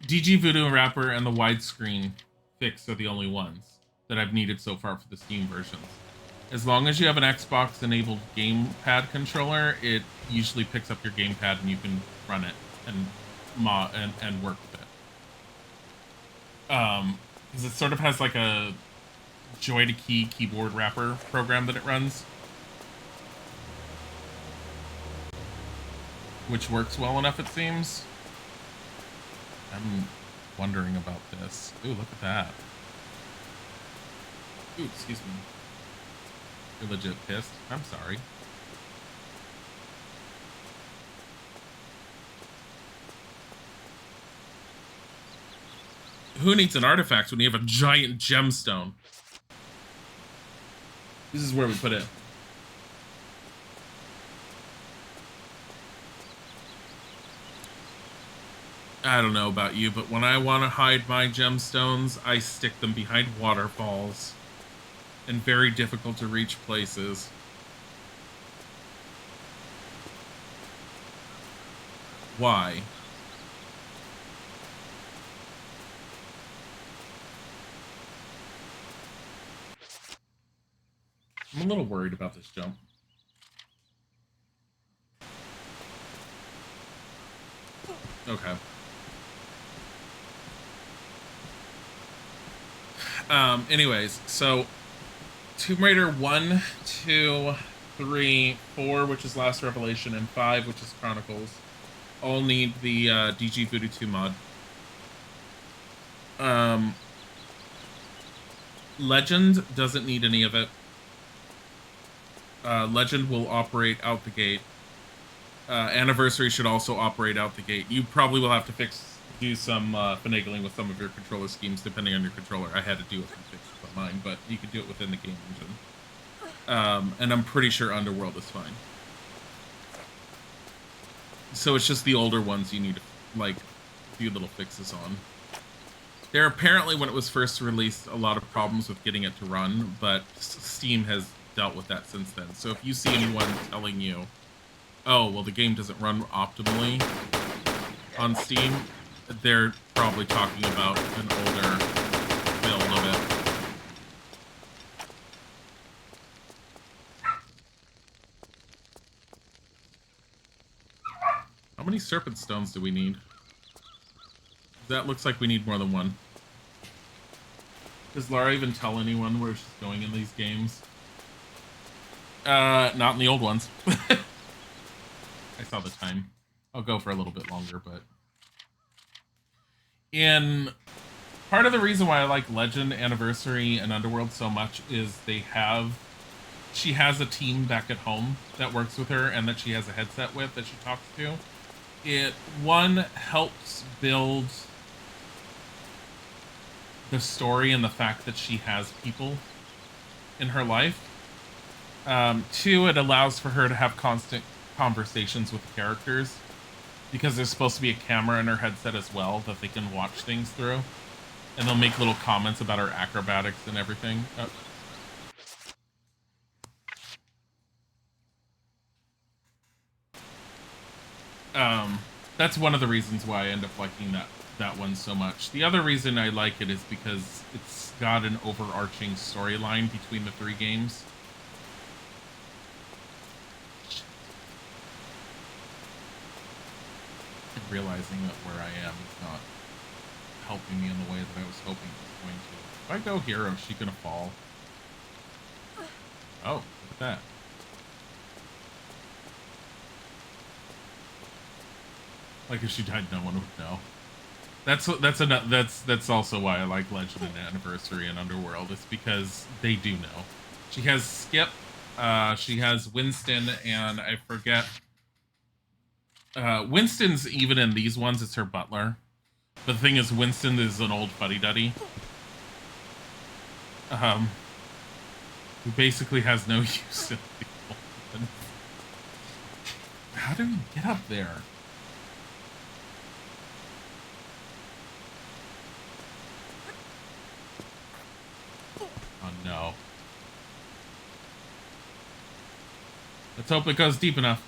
DG Voodoo Wrapper and the widescreen fix are the only ones that I've needed so far for the Steam versions. As long as you have an Xbox enabled gamepad controller, it usually picks up your gamepad and you can run it and work with it. Because it sort of has like a Joy to Key keyboard wrapper program that it runs, which works well enough, it seems. I'm wondering about this. Ooh, look at that. Ooh, excuse me. You're legit pissed? I'm sorry. Who needs an artifact when you have a giant gemstone? This is where we put it. I don't know about you, but when I want to hide my gemstones, I stick them behind waterfalls in very difficult to reach places. Why? I'm a little worried about this jump. Okay. Anyways, so Tomb Raider 1, 2, 3, 4, which is Last Revelation, and 5, which is Chronicles, all need the DG Voodoo 2 mod. Legend doesn't need any of it. Legend will operate out the gate. Anniversary should also operate out the gate. You probably will have to do some finagling with some of your controller schemes depending on your controller. I had to do it and fix it on mine, but you could do it within the game engine. And I'm pretty sure Underworld is fine. So it's just the older ones you need to, like, do little fixes on. There apparently, when it was first released, a lot of problems with getting it to run, but Steam has dealt with that since then. So if you see anyone telling you, oh, well, the game doesn't run optimally on Steam, they're probably talking about an older build of it. How many serpent stones do we need? That looks like we need more than one. Does Lara even tell anyone where she's going in these games? Not in the old ones. I saw the time. I'll go for a little bit longer, but... Part of the reason why I like Legend, Anniversary, and Underworld so much is she has a team back at home that works with her and that she has a headset with that she talks to. It, one, helps build the story and the fact that she has people in her life. Two, it allows for her to have constant conversations with the characters because there's supposed to be a camera in her headset as well that they can watch things through, and they'll make little comments about her acrobatics and everything. That's one of the reasons why I end up liking that one so much. The other reason I like it is because it's got an overarching storyline between the three games. Realizing that where I am is not helping me in the way that I was hoping it was going to. If I go here, is she gonna fall? Oh, look at that. Like, if she died, no one would know. That's also why I like Legend and Anniversary and Underworld. It's because they do know. She has Skip, she has Winston, and I forget. Winston's, even in these ones, it's her butler. But the thing is, Winston is an old fuddy-duddy. Who basically has no use in the open. How do we get up there? Oh no. Let's hope it goes deep enough.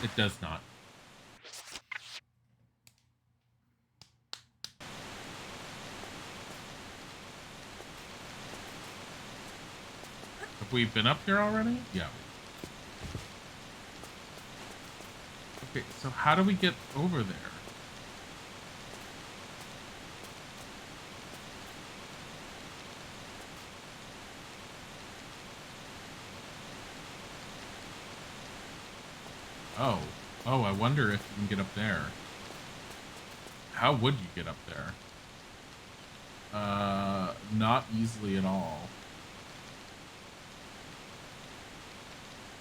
It does not. Have we been up here already? Yeah. Okay, so how do we get over there? Oh. Oh, I wonder if you can get up there. How would you get up there? Not easily at all.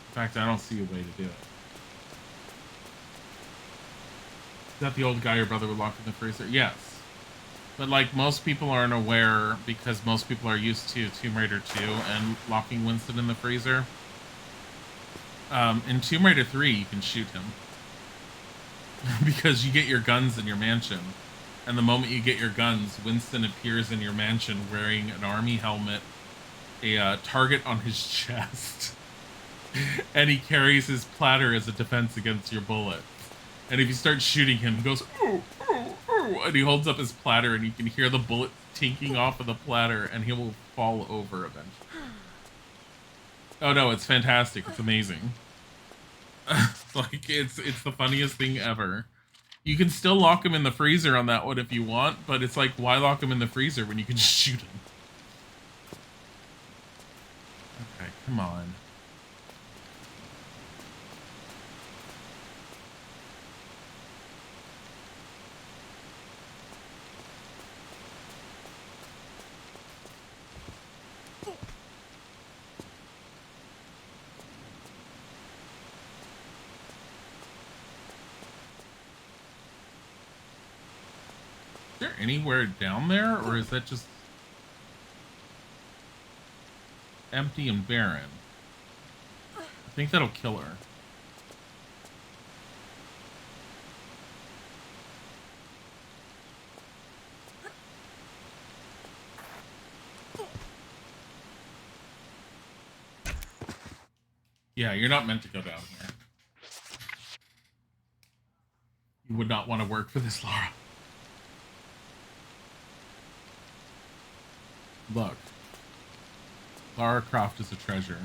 In fact, I don't see a way to do it. Is that the old guy your brother would lock in the freezer? Yes. But, like, most people aren't aware because most people are used to Tomb Raider 2 and locking Winston in the freezer. In Tomb Raider 3, you can shoot him. Because you get your guns in your mansion. And the moment you get your guns, Winston appears in your mansion wearing an army helmet, a target on his chest, and he carries his platter as a defense against your bullet. And if you start shooting him, he goes, ooh, ooh, ooh, and he holds up his platter, and you can hear the bullet tinking off of the platter, and he will fall over eventually. Oh no, it's fantastic. It's amazing. Like, it's the funniest thing ever. You can still lock him in the freezer on that one if you want, but it's like, why lock him in the freezer when you can just shoot him? Okay, come on. Is there anywhere down there, or is that just empty and barren? I think that'll kill her. Yeah, you're not meant to go down here. You would not want to work for this, Laura. Look. Lara Croft is a treasure.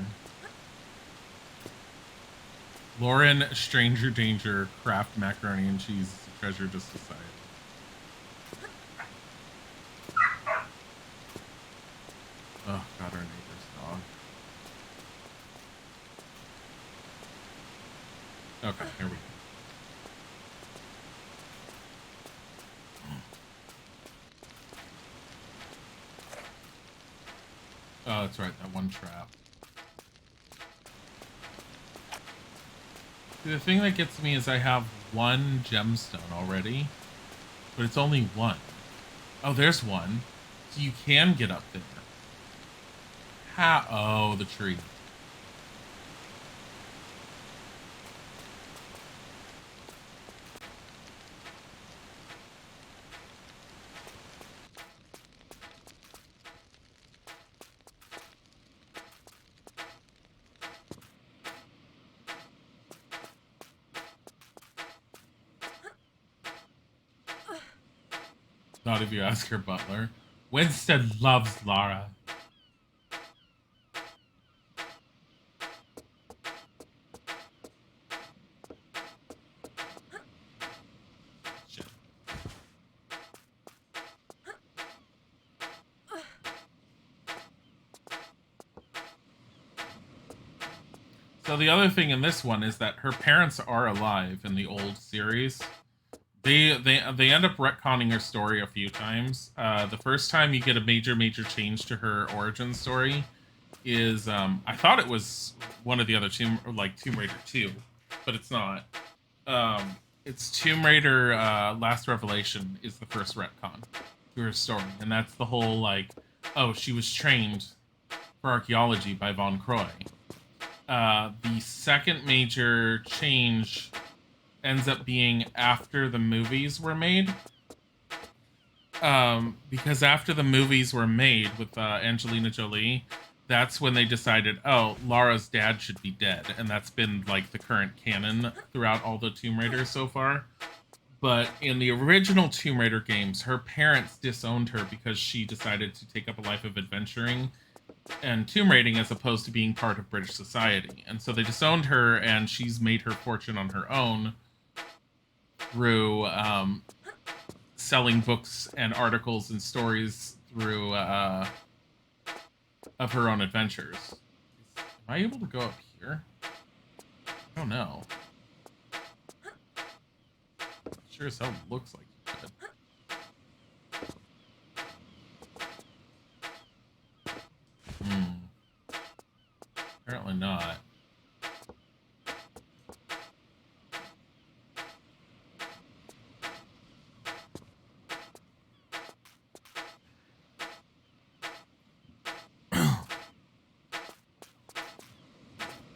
Lauren, Stranger Danger, Kraft Macaroni and Cheese is a treasure to society. Oh, God, our neighbor's dog. Okay, here we go. Oh, that's right, that one trap. See, the thing that gets me is I have one gemstone already, but it's only one. Oh, there's one. So you can get up there. How? Oh, the tree. Not if you ask her butler. Winston loves Lara. Shit. So the other thing in this one is that her parents are alive in the old series. They end up retconning her story a few times. The first time you get a major change to her origin story is I thought it was one of the other Tomb Raider 2, but it's not. It's Tomb Raider Last Revelation is the first retcon to her story, and that's the whole like, oh, she was trained for Archaeology by Von Croy. The second major change ends up being after the movies were made. Because after the movies were made with Angelina Jolie, that's when they decided, oh, Lara's dad should be dead. And that's been like the current canon throughout all the Tomb Raiders so far. But in the original Tomb Raider games, her parents disowned her because she decided to take up a life of adventuring and tomb raiding as opposed to being part of British society. And so they disowned her, and she's made her fortune on her own through selling books and articles and stories through of her own adventures. Am I able to go up here? I don't know. Sure as hell looks like you could. Apparently not.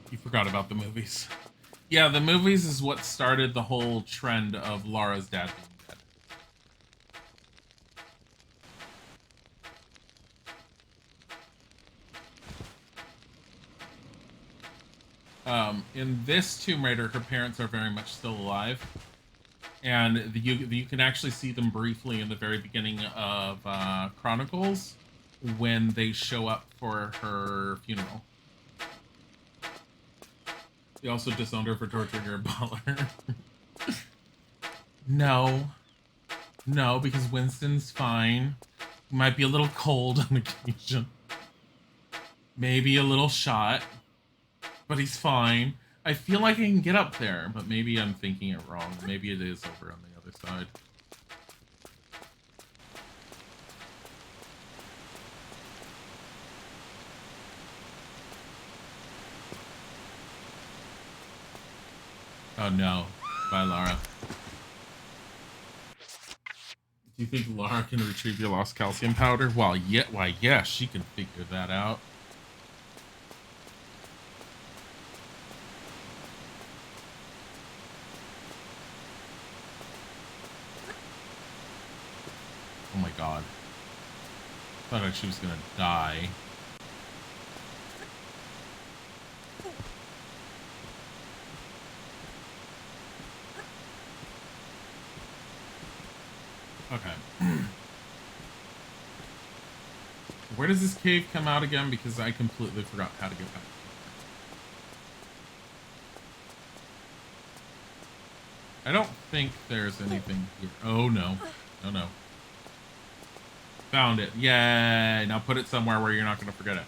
You forgot about the movies. Yeah, the movies is what started the whole trend of Lara's dad being dead. In this Tomb Raider, her parents are very much still alive. And you can actually see them briefly in the very beginning of Chronicles when they show up for her funeral. They also disowned her for torturing her butler. No, because Winston's fine. He might be a little cold on occasion. Maybe a little shot. But he's fine. I feel like I can get up there, but maybe I'm thinking it wrong. Maybe it is over on the other side. Oh no. Bye, Lara. Do you think Lara can retrieve your lost calcium powder? Why, yes, she can figure that out. Oh my god. Thought she was gonna die. Okay. Where does this cave come out again? Because I completely forgot how to get back. I don't think there's anything here. Oh no. Oh no. Found it. Yay! Now put it somewhere where you're not going to forget it.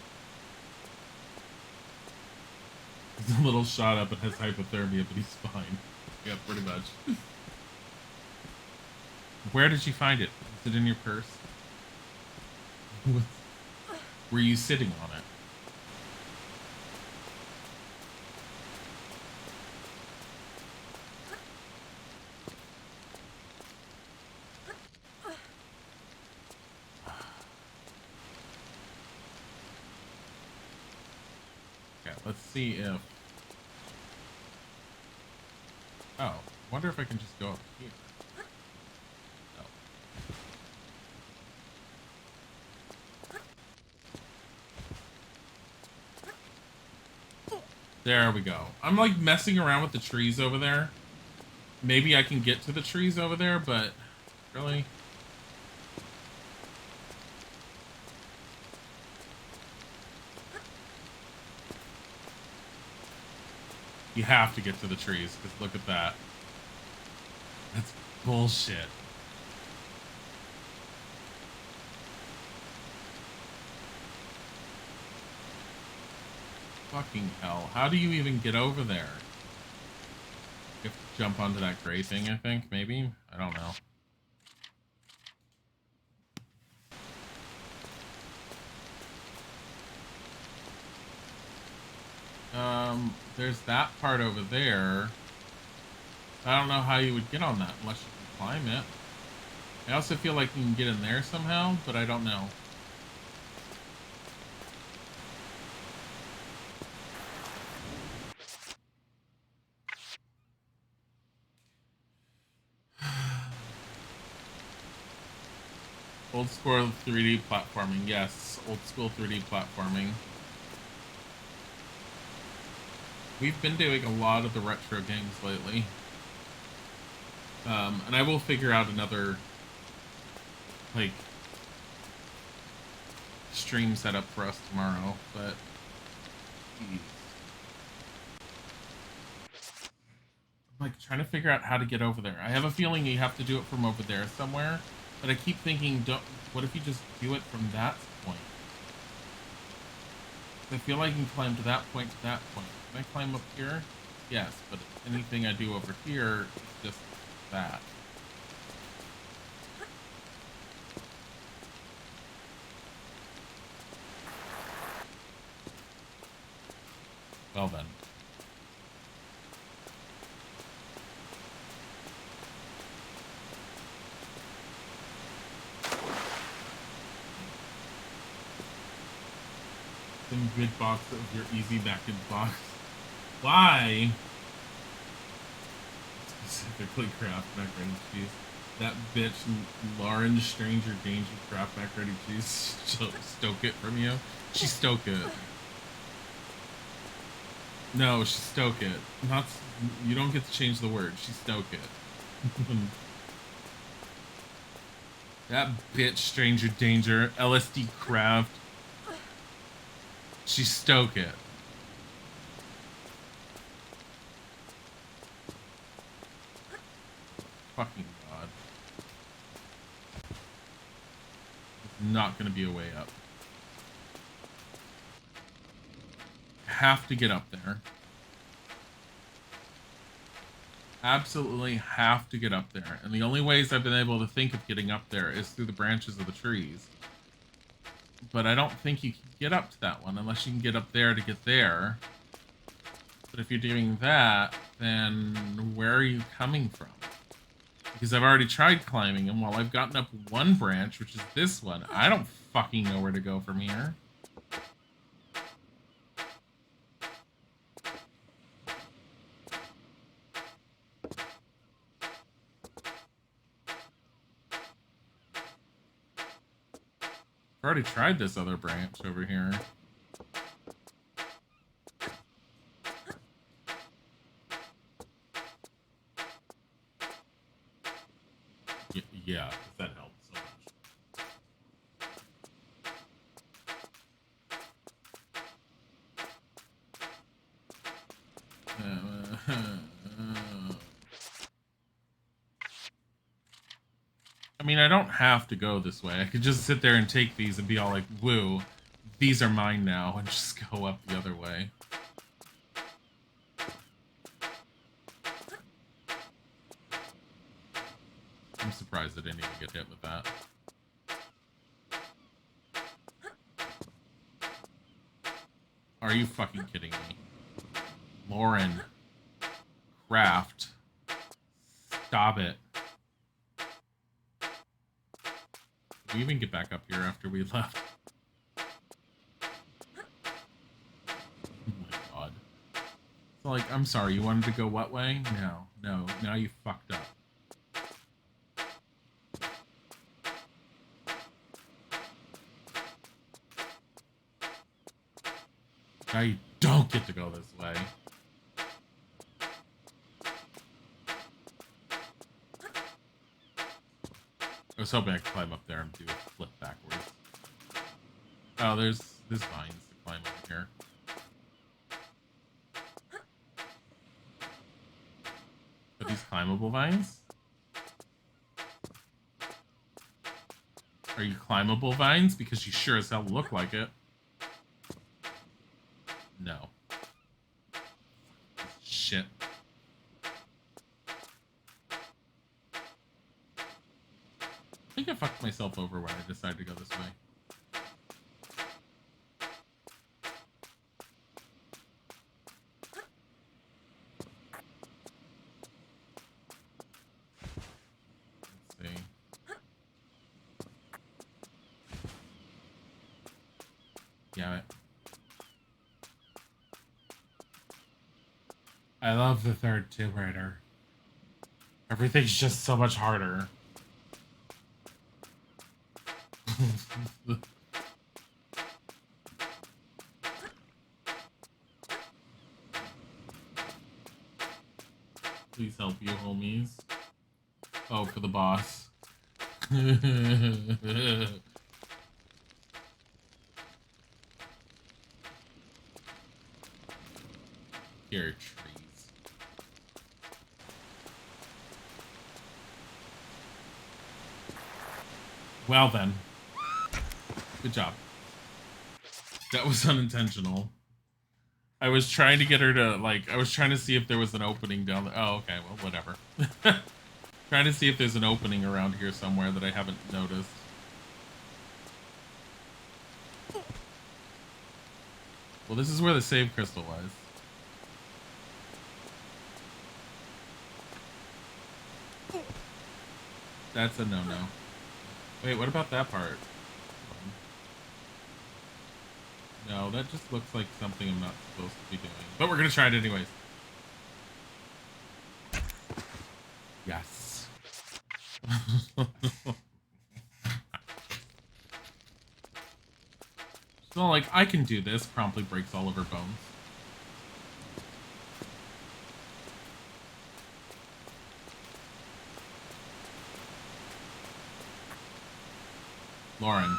He's a little shot up and has hypothermia, but he's fine. Yeah, pretty much. Where did you find it? Is it in your purse? Were you sitting on it? Let's see if... Oh, wonder if I can just go up here. Oh. There we go. I'm like messing around with the trees over there. Maybe I can get to the trees over there, but really... You have to get to the trees, because look at that. That's bullshit. Fucking hell. How do you even get over there? You have to jump onto that gray thing, I think, maybe? I don't know. There's that part over there. I don't know how you would get on that unless you can climb it. I also feel like you can get in there somehow, but I don't know. Old school 3D platforming. Yes, old school 3D platforming. We've been doing a lot of the retro games lately. And I will figure out another, like, stream setup for us tomorrow, but geez. I'm like trying to figure out how to get over there. I have a feeling you have to do it from over there somewhere, but I keep thinking, what if you just do it from that point? I feel like I can climb to that point to that point. Can I climb up here? Yes, but anything I do over here is just that. Well then. Some good box of your easy back-end box. Why? Specifically Kraft macaroni cheese. That bitch Lauren Stranger Danger Kraft macaroni cheese. She'll stoke it from you. She stoke it. No, she stoke it. Not. You don't get to change the word. She stoke it. That bitch Stranger Danger LSD Kraft. She stoke it. Fucking god. It's not gonna be a way up. Have to get up there. Absolutely have to get up there. And the only ways I've been able to think of getting up there is through the branches of the trees. But I don't think you can get up to that one unless you can get up there to get there. But if you're doing that, then where are you coming from? Because I've already tried climbing, and while I've gotten up one branch, which is this one, I don't fucking know where to go from here. I've already tried this other branch over here. Yeah, that helps so much. I mean, I don't have to go this way. I could just sit there and take these and be all like, woo, these are mine now, and just go up the other way. I'm surprised I didn't even get hit with that. Are you fucking kidding me? Lauren. Kraft. Stop it. Did we even get back up here after we left? Oh my god. So like, I'm sorry, you wanted to go what way? No, now you fucked up. Now you don't get to go this way. I was hoping I could climb up there and do a flip backwards. Oh, there's vines to climb over here. Are these climbable vines? Are you climbable vines? Because you sure as hell look like it. No. Shit. I think I fucked myself over when I decided to go this way. Let's see. Damn it. I love the third Tomb Raider. Everything's just so much harder. Please help you, homies. Oh, for the boss. Here, trees. Well then. Good job. That was unintentional. I was trying to get her to, like, I was trying to see if there was an opening down there. Oh, okay, well, whatever. Trying to see if there's an opening around here somewhere that I haven't noticed. Well, this is where the save crystal was. That's a no-no. Wait, what about that part? No, that just looks like something I'm not supposed to be doing. But we're gonna try it anyways. Yes. So, like, I can do this. Promptly breaks all of her bones. Lauren.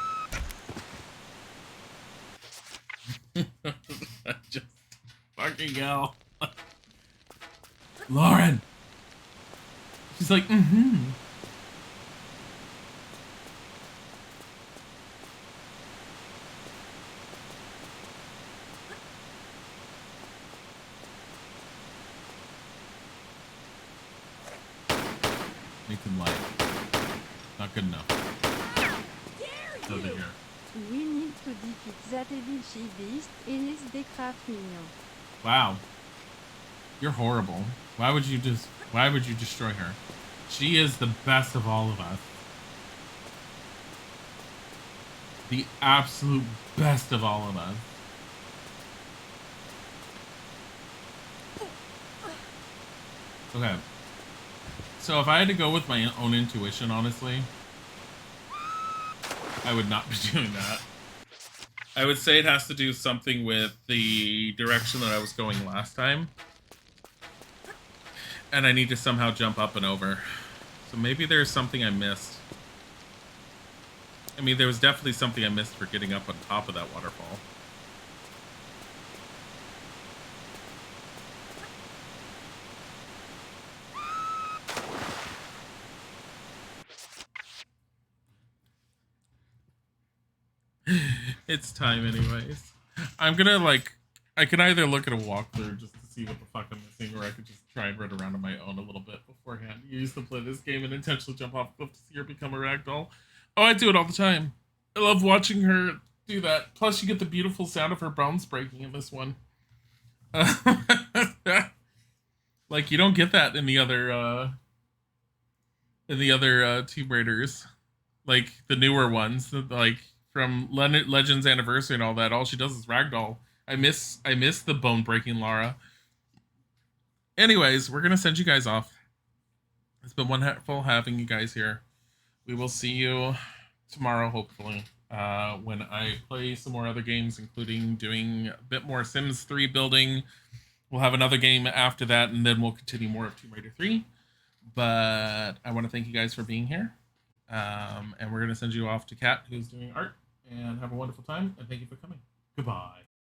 Just fucking hell. Lauren! She's like, mm-hmm. Nathan light. Not good enough. Over here. We need to defeat that evil she-beast and his decraft minion. Wow. You're horrible. Why would you destroy her? She is the best of all of us. The absolute best of all of us. Okay. So if I had to go with my own intuition, honestly, I would not be doing that. I would say it has to do something with the direction that I was going last time. And I need to somehow jump up and over. So maybe there's something I missed. I mean, there was definitely something I missed for getting up on top of that waterfall. It's time anyways. I'm gonna, like, I can either look at a walkthrough just to see what the fuck I'm missing, or I could just try and run around on my own a little bit beforehand. Use to play this game and intentionally jump off a cliff to see her become a ragdoll. Oh, I do it all the time. I love watching her do that. Plus, you get the beautiful sound of her bones breaking in this one. Like, you don't get that in the other Tomb Raiders. Like, the newer ones, like, from Legends Anniversary and all that. All she does is ragdoll. I miss the bone breaking Lara. Anyways, we're gonna send you guys off. It's been wonderful having you guys here. We will see you tomorrow, hopefully, when I play some more other games, including doing a bit more Sims 3 building. We'll have another game after that, and then we'll continue more of Tomb Raider 3. But I want to thank you guys for being here. And we're going to send you off to Kat, who's doing art. And have a wonderful time, and thank you for coming. Goodbye.